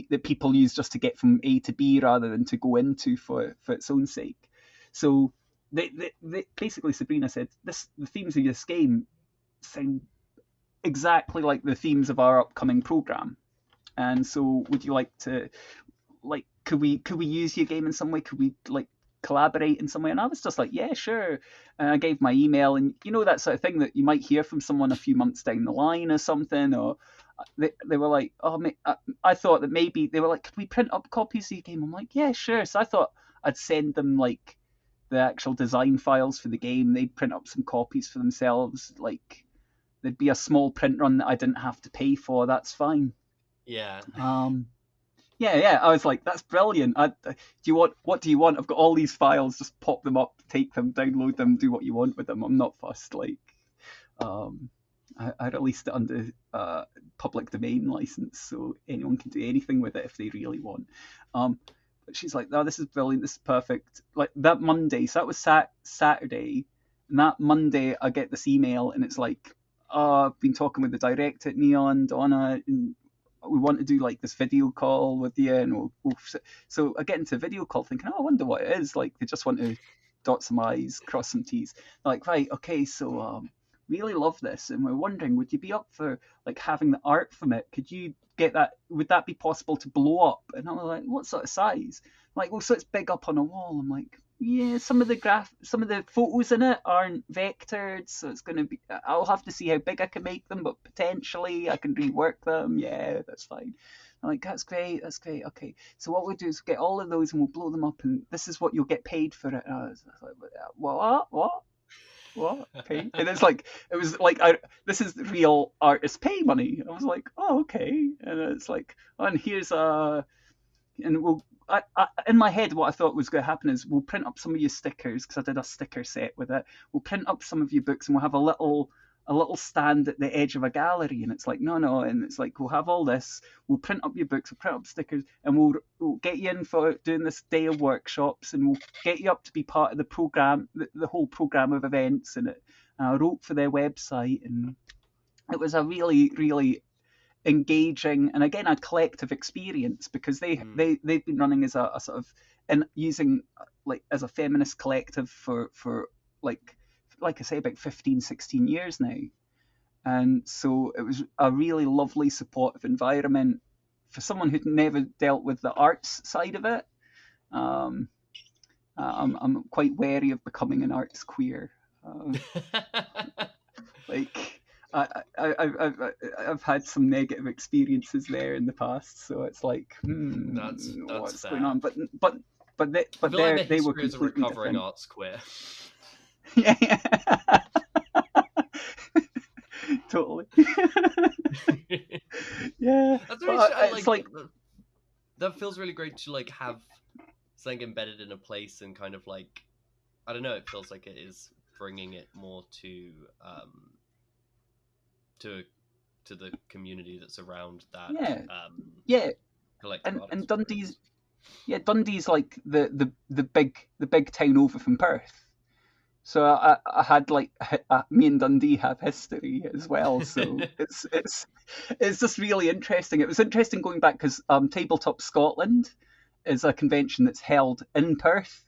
that people use just to get from A to B rather than to go into for its own sake. So they basically, Sabrina said, the themes of this game sound exactly like the themes of our upcoming program, and so would you like to like could we use your game in some way? Could we like collaborate in some way? And I was just like, yeah, sure. And I gave my email, and that sort of thing that you might hear from someone a few months down the line or something, or they were like, oh, I thought that maybe they were like, could we print up copies of your game? I'm like, yeah, sure. So I thought I'd send them like the actual design files for the game. They'd print up some copies for themselves. Like there'd be a small print run that I didn't have to pay for. That's fine. Yeah. Yeah. I was like, that's brilliant. What do you want? I've got all these files. Just pop them up, take them, download them, do what you want with them. I'm not fussed. Like, I released it under public domain license, so anyone can do anything with it if they really want. But she's like, "No, this is brilliant. This is perfect." Like that Monday, so that was Saturday, and that Monday I get this email, and it's like, "Oh, I've been talking with the director at Neon, Donna, and we want to do like this video call with you." And so I get into a video call thinking, "Oh, I wonder what it is." Like they just want to dot some I's, cross some T's. They're like, "Right, okay, so really love this, and we're wondering, would you be up for like having the art from it? Could you get that? Would that be possible to blow up?" And I'm like, "What sort of size?" I'm like, "Well, so it's big up on a wall." I'm like, "Yeah, some of the photos in it aren't vectored, so it's going to be. I'll have to see how big I can make them, but potentially I can rework them. Yeah, that's fine." I'm like, that's great. Okay, so what we'll do is get all of those and we'll blow them up, and this is what you'll get paid for it. And I was like, what pay? And it was like this is the real artist pay money. I was like, oh, okay. And it's like, oh, and here's and we'll in my head what I thought was going to happen is we'll print up some of your stickers, because I did a sticker set with it. We'll print up some of your books and we'll have a little stand at the edge of a gallery. And it's like, no, and it's like, we'll have all this, we'll print up your books, we'll print up stickers, and we'll get you in for doing this day of workshops, and we'll get you up to be part of the program, the whole program of events. And I wrote for their website, and it was a really, really engaging, and again a collective experience, because they've been running as a sort of, and using like as a feminist collective for like I say, about 15, 16 years now. And so it was a really lovely, supportive environment for someone who'd never dealt with the arts side of it. Um, I'm quite wary of becoming an arts queer. Like I've had some negative experiences there in the past, so it's like, That's what's fair. going on? But I feel like the they were history as a completely recovering different. arts queer. Yeah, totally. Yeah, That's really, but I it's like like, that feels really great to like have something embedded in a place and kind of like, I don't know, it feels like it is bringing it more to to the community that's around that yeah, yeah, collective art and experience. Dundee's like the big town over from Perth. So I had like, me and Dundee have history as well. So it's just really interesting. It was interesting going back because Tabletop Scotland is a convention that's held in Perth.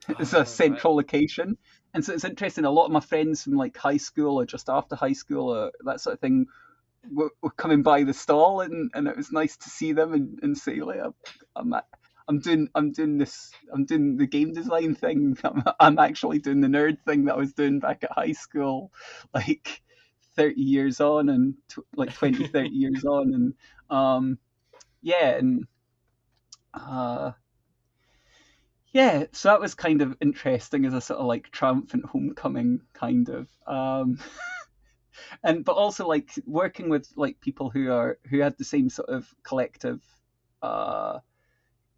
It's a Oh right. central location, and so it's interesting. A lot of my friends from like high school or just after high school or that sort of thing were coming by the stall, and it was nice to see them and say, like, I'm I'm doing the game design thing. I'm actually doing the nerd thing that I was doing back at high school, like 30 years on, and like 20, 30 years on, and yeah, and uh, yeah, so that was kind of interesting as a sort of like triumphant homecoming, kind of. And but also like working with like people who had the same sort of uh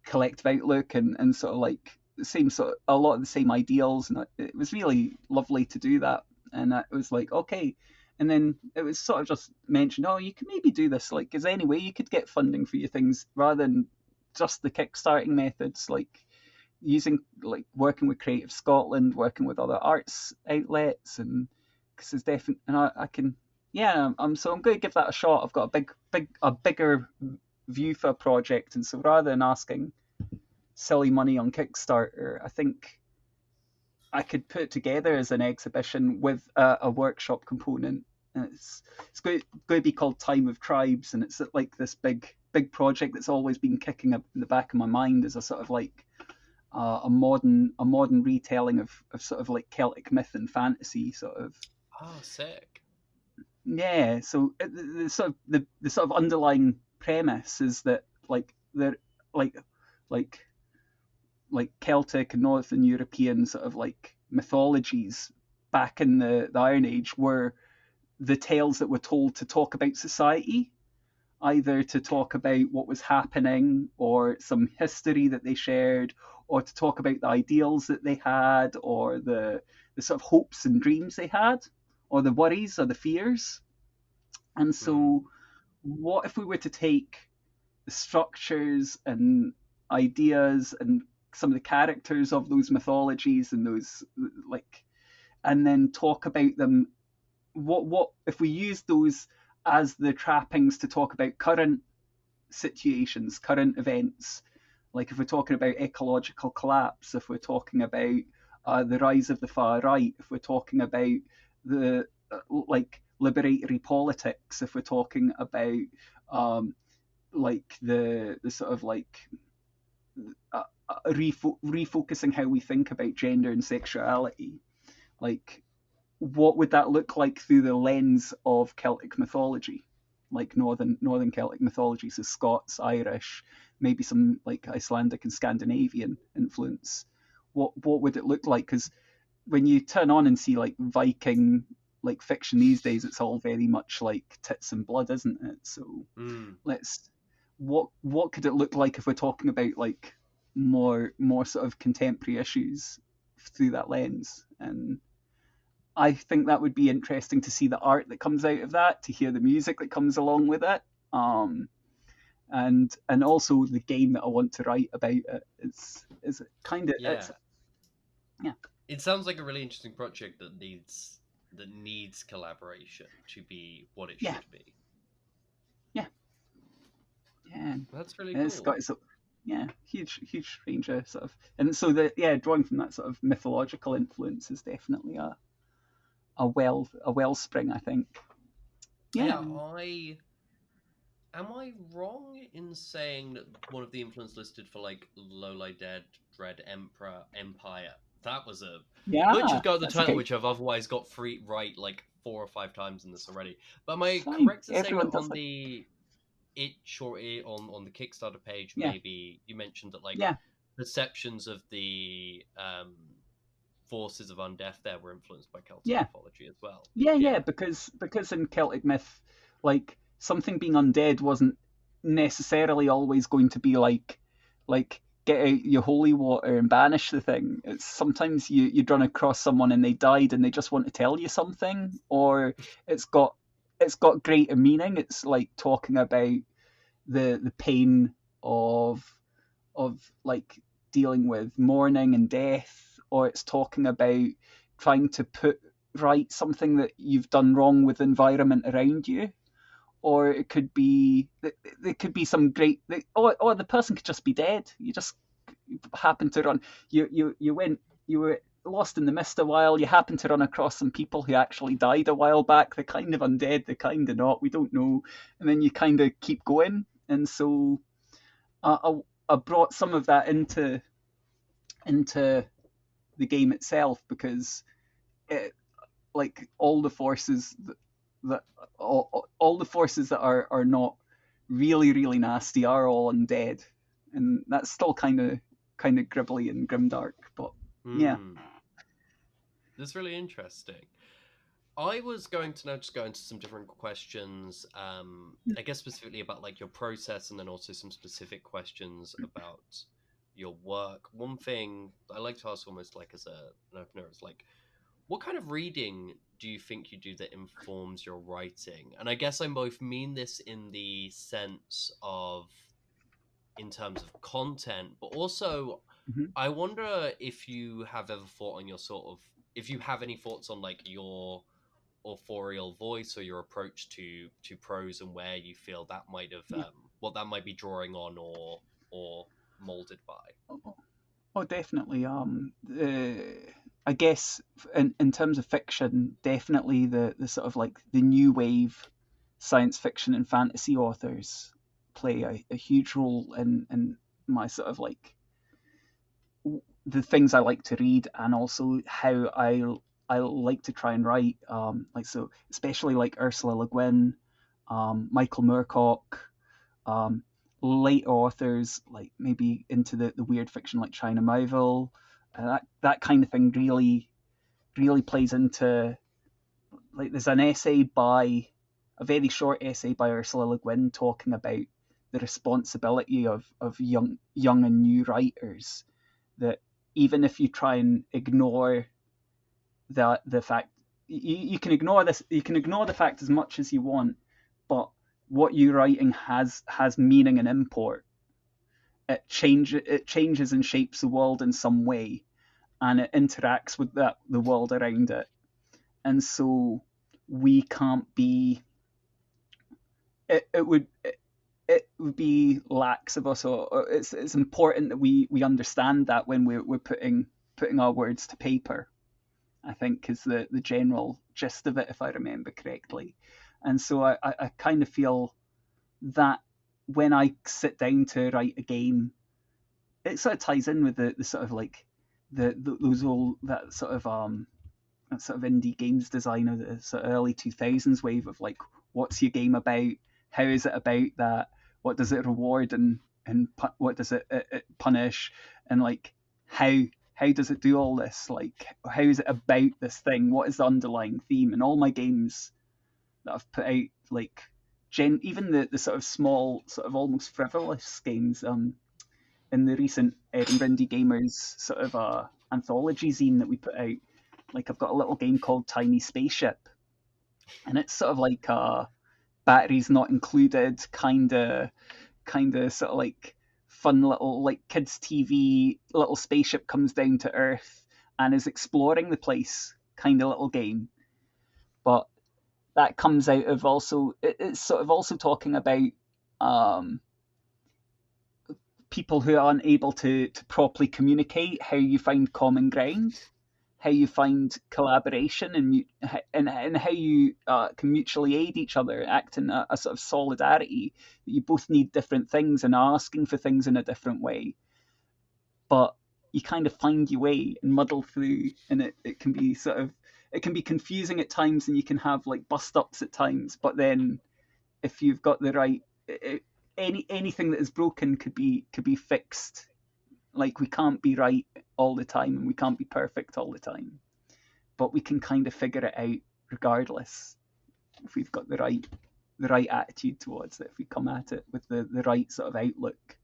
collective outlook, and sort of like the same sort of, a lot of the same ideals, and it was really lovely to do that. And it was like, okay, and then it was sort of just mentioned, oh, you could maybe do this, like, is there any way you could get funding for your things rather than just the kickstarting methods, like using, like, working with Creative Scotland, working with other arts outlets, and because it's definitely, and I can, yeah, I'm going to give that a shot. I've got a bigger view for a project, and so rather than asking silly money on Kickstarter, I think I could put it together as an exhibition with a workshop component. And it's going to be called Time of Tribes, and it's like this big project that's always been kicking up in the back of my mind as a sort of like a modern retelling of sort of like Celtic myth and fantasy, sort of. Oh, sick. Yeah, so the sort of underlying premise is that like they're like like like Celtic and Northern European sort of like mythologies back in the Iron Age were the tales that were told to talk about society, either to talk about what was happening or some history that they shared, or to talk about the ideals that they had, or the sort of hopes and dreams they had, or the worries or the fears. And Mm. so, what if we were to take the structures and ideas and some of the characters of those mythologies and those, like, and then talk about them? What if we use those as the trappings to talk about current situations, current events? Like if we're talking about ecological collapse, if we're talking about the rise of the far right, if we're talking about the like liberatory politics, if we're talking about like the sort of like refocusing how we think about gender and sexuality, like what would that look like through the lens of Celtic mythology, like northern Celtic mythology, so Scots, Irish, maybe some like Icelandic and Scandinavian influence. What would it look like? Because when you turn on and see like Viking like fiction these days, it's all very much like tits and blood, isn't it? So Mm. let's what could it look like if we're talking about like more sort of contemporary issues through that lens? And I think that would be interesting to see the art that comes out of that, to hear the music that comes along with it, and also the game that I want to write about it. Is kind of Yeah. it's yeah, It sounds like a really interesting project that needs collaboration to be what it yeah, should be. Yeah, That's really and it's cool. got its huge range of sort of, and so drawing from that sort of mythological influence is definitely a wellspring, I think. Yeah. Yeah, I am I wrong in saying that one of the influence listed for like Lowlight Dead, Dread Emperor, Empire, that was a Yeah, butchered got the that's title, okay. which I've otherwise got free right like 4 or 5 times in this already. But am It's I fine. correct in saying that Everyone does on it. the on the Kickstarter page, Yeah, maybe you mentioned that like yeah, perceptions of the forces of undeath there were influenced by Celtic yeah, mythology as well. yeah. Yeah. Because in Celtic myth, like something being undead wasn't necessarily always going to be like get out your holy water and banish the thing. It's sometimes you'd run across someone and they died and they just want to tell you something, or it's got it's got greater meaning. It's like talking about the pain of like dealing with mourning and death, or it's talking about trying to put right something that you've done wrong with the environment around you, or it could be there could be some great, or the person could just be dead. You just happen to run, you were lost in the mist a while, you happen to run across some people who actually died a while back, they're kind of undead, they're kind of not, we don't know, and then you kind of keep going. And so I brought some of that into the game itself, because it, like all the forces that all the forces that are not really nasty are all undead, and that's still kind of gribbly and grimdark. But yeah. Hmm. That's really interesting. I was going to now just go into some different questions. I guess specifically about like your process, and then also some specific questions about your work. One thing I like to ask, almost like as an opener, is like, what kind of reading do you think you do that informs your writing? And I guess I both mean this in the sense of in terms of content, but also Mhm. I wonder if you have ever thought on your sort of if you have any thoughts on like your authorial voice or your approach to prose, and where you feel that might have Yeah. what that might be drawing on or molded by. Oh, definitely. I guess in terms of fiction, definitely the sort of like the new wave science fiction and fantasy authors play a huge role in my sort of like the things I like to read, and also how I like to try and write. Like so, especially like Ursula Le Guin, Michael Moorcock, um, late authors like maybe into the weird fiction like China Miéville. That kind of thing really plays into, like there's an essay by a very short essay by Ursula Le Guin talking about the responsibility of young and new writers, that even if you try and ignore the fact, you can ignore this, you can ignore the fact as much as you want, but what you're writing has meaning and import. It changes and shapes the world in some way, and it interacts with the world around it. And so we can't be it would it would be lax of us, or it's important that we understand that when we're putting our words to paper, I think, is the general gist of it, if I remember correctly. And so I kind of feel that when I sit down to write a game, it sort of ties in with the sort of like those all that sort of indie games designer, the sort of early 2000s wave of like, what's your game about? How is it about that? What does it reward, and what does it punish? And like, how does it do all this? Like, how is it about this thing? What is the underlying theme? And all my games that I've put out, like even the sort of small, sort of almost frivolous games, in the recent Edinburgh Indie Gamers sort of anthology zine that we put out, like I've got a little game called Tiny Spaceship, and it's sort of like a batteries not included kind of sort of like fun little like kids TV little spaceship comes down to Earth and is exploring the place kind of little game. But that comes out of also, it's sort of also talking about um people who aren't able to properly communicate, how you find common ground, how you find collaboration, and how you can mutually aid each other, act in a sort of solidarity. You both need different things and are asking for things in a different way, but you kind of find your way and muddle through, and it can be it can be confusing at times, and you can have like bust ups at times. But then if you've got the right, anything that is broken could be fixed. Like, we can't be right all the time, and we can't be perfect all the time, but we can kind of figure it out regardless, if we've got the right attitude towards it, if we come at it with the right sort of outlook.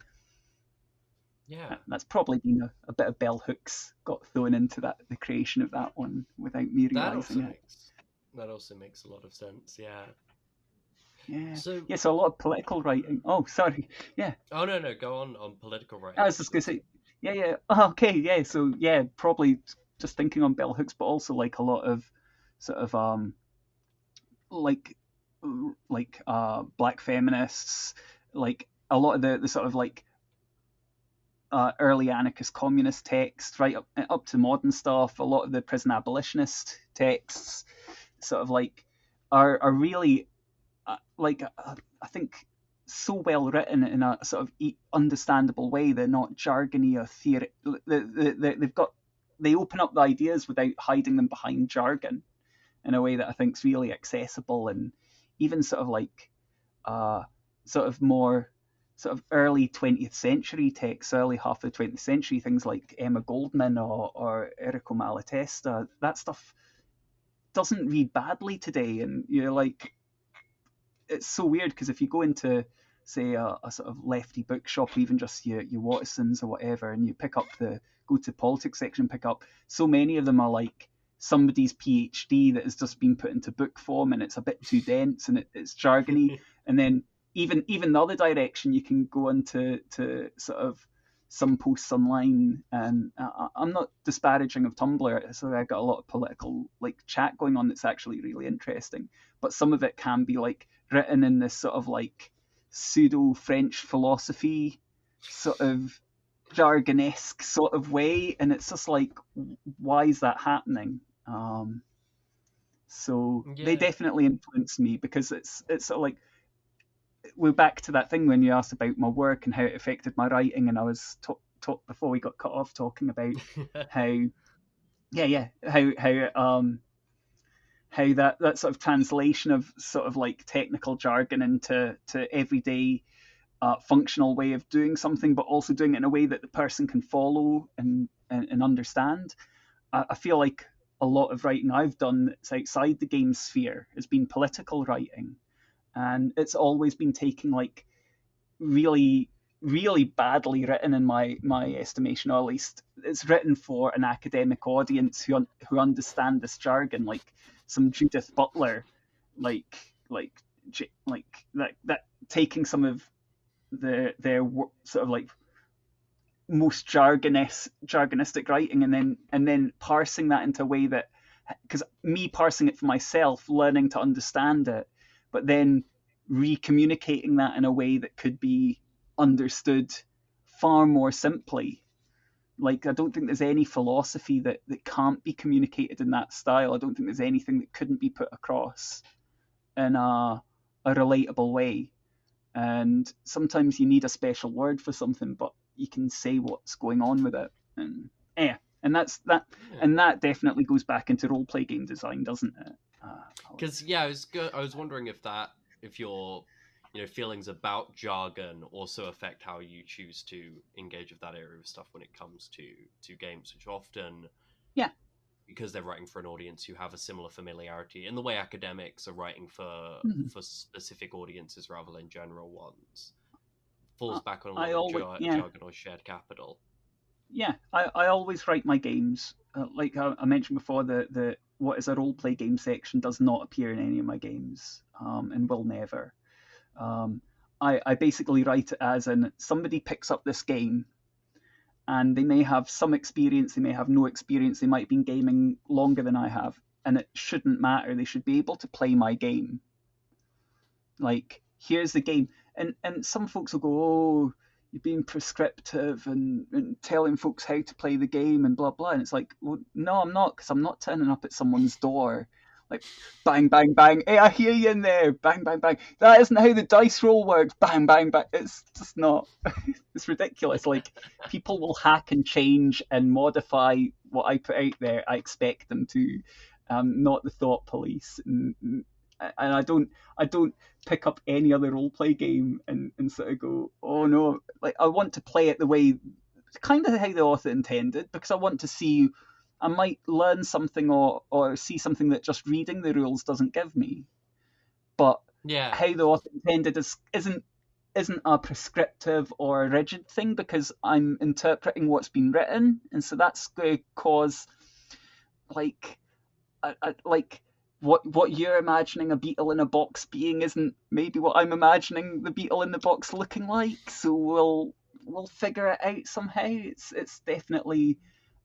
Yeah. That's probably been a bit of bell hooks got thrown into the creation of that one without me realizing it. That also makes a lot of sense. Yeah. Yeah. So a lot of political writing. Oh, sorry. Yeah. Oh no, go on political writing. I was just gonna say, yeah. Oh, okay, yeah. So yeah, probably just thinking on bell hooks, but also like a lot of sort of like black feminists, like a lot of the sort of like early anarchist communist texts, right up to modern stuff. A lot of the prison abolitionist texts, sort of like, are really I think so well written in a sort of understandable way. They're not jargony or theory. They open up the ideas without hiding them behind jargon in a way that I think is really accessible, and even sort of like sort of more sort of early 20th century texts, early half of the 20th century, things like Emma Goldman or Errico Malatesta. That stuff doesn't read badly today, and you're like, it's so weird because if you go into, say, a sort of lefty bookshop, or even just your Wattsons or whatever, and you go to politics section, pick up, so many of them are like somebody's PhD that has just been put into book form, and it's a bit too dense, and it's jargony. And then even the other direction, you can go into sort of some posts online, and I'm not disparaging of Tumblr, so I got a lot of political like chat going on that's actually really interesting, but some of it can be like written in this sort of like pseudo French philosophy sort of jargonesque sort of way, and it's just like, why is that happening? So they definitely influence me, because it's sort of like, we're back to that thing when you asked about my work and how it affected my writing, and I was before we got cut off talking about how how that sort of translation of sort of like technical jargon into everyday functional way of doing something, but also doing it in a way that the person can follow and understand. I feel like a lot of writing I've done that's outside the game sphere has been political writing, and it's always been taking like really badly written, in my estimation, or at least it's written for an academic audience who understand this jargon, like some Judith Butler, like like that taking some of their sort of like most jargonistic writing, and then parsing that into a way that, because me parsing it for myself, learning to understand it, but then recommunicating that in a way that could be understood far more simply. Like, I don't think there's any philosophy that can't be communicated in that style. I don't think there's anything that couldn't be put across in a relatable way. And sometimes you need a special word for something, but you can say what's going on with it. And and that's that. Yeah. And that definitely goes back into role play game design, doesn't it? Because I was wondering if your feelings about jargon also affect how you choose to engage with that area of stuff when it comes to games, which often, because they're writing for an audience who have a similar familiarity in the way academics are writing for specific audiences rather than general ones, falls back on a lot of jargon or shared capital. Yeah, I always write my games. Like I mentioned before, the what is a role play game section does not appear in any of my games, and will never. I basically write it as in, somebody picks up this game, and they may have some experience, they may have no experience, they might have been gaming longer than I have, and it shouldn't matter. They should be able to play my game. Like, here's the game. And some folks will go, oh, you're being prescriptive and telling folks how to play the game and blah blah. And it's like, well, no, I'm not, because I'm not turning up at someone's door like bang bang bang. Hey, I hear you in there. Bang bang bang. That isn't how the dice roll works. Bang bang bang. It's just not. It's ridiculous. Like, people will hack and change and modify what I put out there. I expect them to, not the thought police. And I don't pick up any other role play game and sort of go, oh no, like, I want to play it the way, kind of how the author intended, because I want to see, I might learn something or see something that just reading the rules doesn't give me. But Yeah. how the author intended isn't a prescriptive or a rigid thing, because I'm interpreting what's been written, and so that's going to cause, like, like, what you're imagining a beetle in a box being isn't maybe what I'm imagining the beetle in the box looking like. So we'll figure it out somehow. It's definitely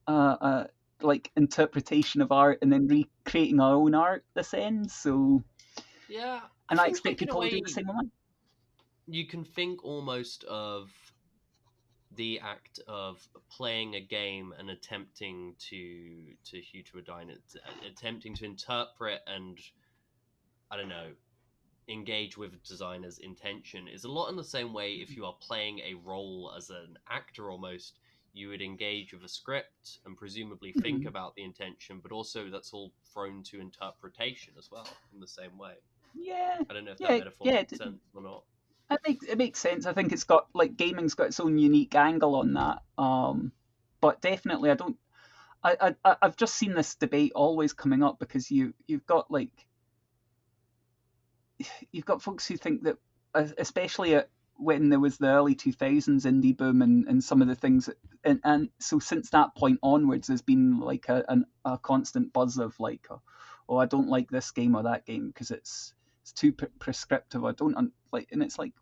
like interpretation of art and then recreating our own art this end. So yeah, and I think, expect like, in a people to way, do the same with mine. you can think almost of the act of playing a game and attempting to attempting to interpret and, I don't know, engage with a designer's intention is a lot in the same way. If you are playing a role as an actor, almost, you would engage with a script and presumably think about the intention, but also that's all thrown to interpretation as well in the same way. Yeah, I don't know if that metaphor makes sense or not. It makes sense. I think it's got, like, gaming's got its own unique angle on that. But definitely, I've just seen this debate always coming up, because you've got folks who think that, especially when there was the early 2000s indie boom and some of the things, and so since that point onwards, there's been like a constant buzz of like, oh, I don't like this game or that game because it's too prescriptive. I don't like, and it's like,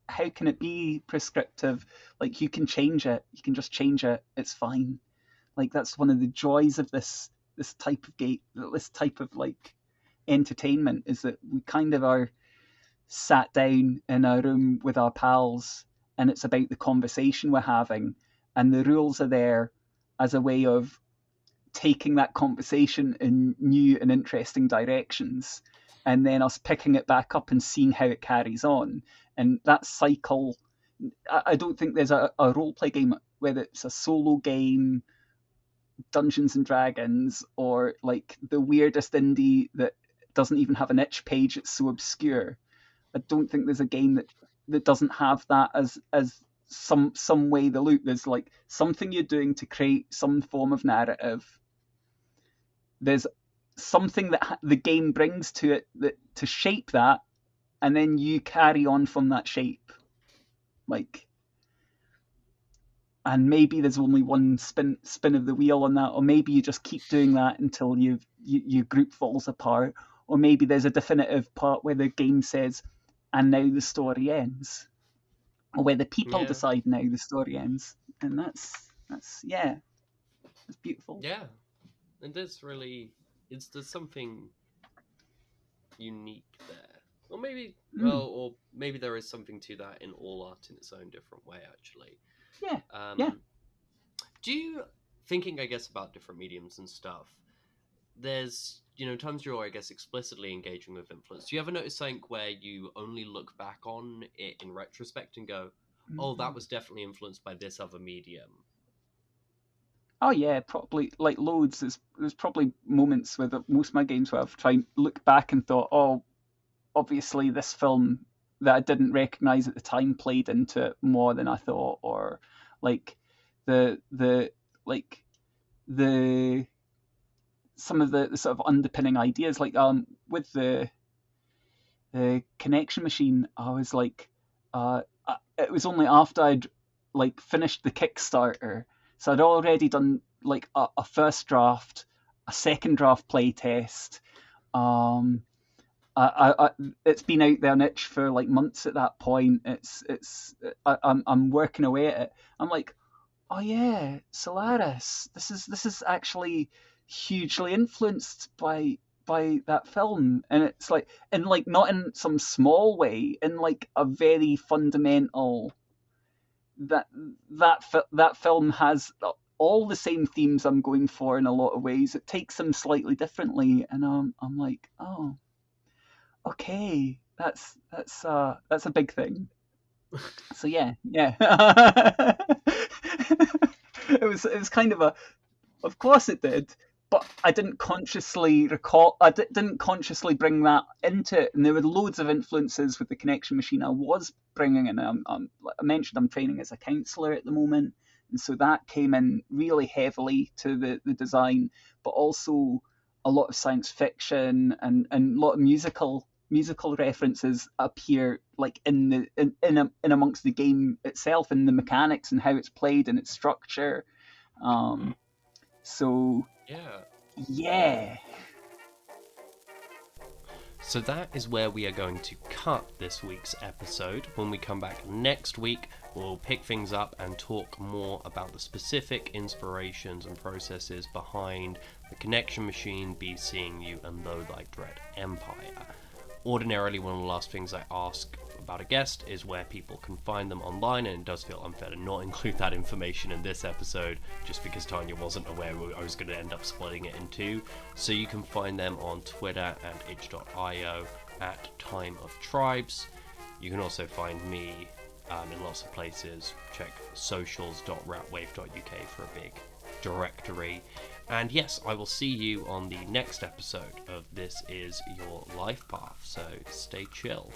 how can it be prescriptive? Like, you can change it. You can just change it. It's fine. Like, that's one of the joys of this type of game, this type of, like, entertainment, is that we kind of are sat down in a room with our pals, and it's about the conversation we're having, and the rules are there as a way of taking that conversation in new and interesting directions, and then us picking it back up and seeing how it carries on. And that cycle, I don't think there's a role play game, whether it's a solo game, Dungeons and Dragons, or like the weirdest indie that doesn't even have an itch page, it's so obscure. I don't think there's a game that doesn't have that as some way the loop. There's like something you're doing to create some form of narrative. There's something that the game brings to it that to shape that, and then you carry on from that shape. Like, and maybe there's only one spin of the wheel on that, or maybe you just keep doing that until your group falls apart, or maybe there's a definitive part where the game says, and now the story ends, or where the people decide now the story ends, and that's it's beautiful. Yeah, and there's something unique there, or maybe or maybe there is something to that in all art in its own different way, actually. Yeah. Do you, thinking, I guess, about different mediums and stuff, there's, times you're, I guess, explicitly engaging with influence. Do you ever notice something where you only look back on it in retrospect and go, oh, that was definitely influenced by this other medium? Oh yeah, probably, like, loads. There's probably moments with most of my games where I've tried to look back and thought, oh, obviously this film that I didn't recognize at the time played into it more than I thought, or like the some of the sort of underpinning ideas, like with the connection machine. I was like, it was only after I'd like finished the Kickstarter, so I'd already done like a first draft, a second draft play test. It's been out there, niche, for like months at that point. I'm working away at it. I'm like, oh yeah, Solaris. This is actually hugely influenced by that film, and it's like, not in some small way, in like a very fundamental that film has all the same themes I'm going for in a lot of ways. It takes them slightly differently, and I'm like, oh, okay, that's a big thing. So yeah. It was kind of a, of course it did, but I didn't consciously recall. Didn't consciously bring that into it, and there were loads of influences with the connection machine I was bringing in. Like I mentioned, I'm training as a counsellor at the moment, and so that came in really heavily to the design, but also a lot of science fiction and a lot of musical references appear like in amongst the game itself, and the mechanics and how it's played and its structure. So Yeah. yeah. So that is where we are going to cut this week's episode. When we come back next week, we'll pick things up and talk more about the specific inspirations and processes behind the connection machine, Be Seeing You, and Though Thy Dread Empire. Ordinarily, one of the last things I ask about a guest is where people can find them online, and it does feel unfair to not include that information in this episode just because Tanya wasn't aware I was going to end up splitting it in two. So you can find them on Twitter and itch.io at Time of Tribes. You can also find me in lots of places. Check socials.ratwave.uk for a big directory. And yes, I will see you on the next episode of This Is Your Life Path, so stay chill.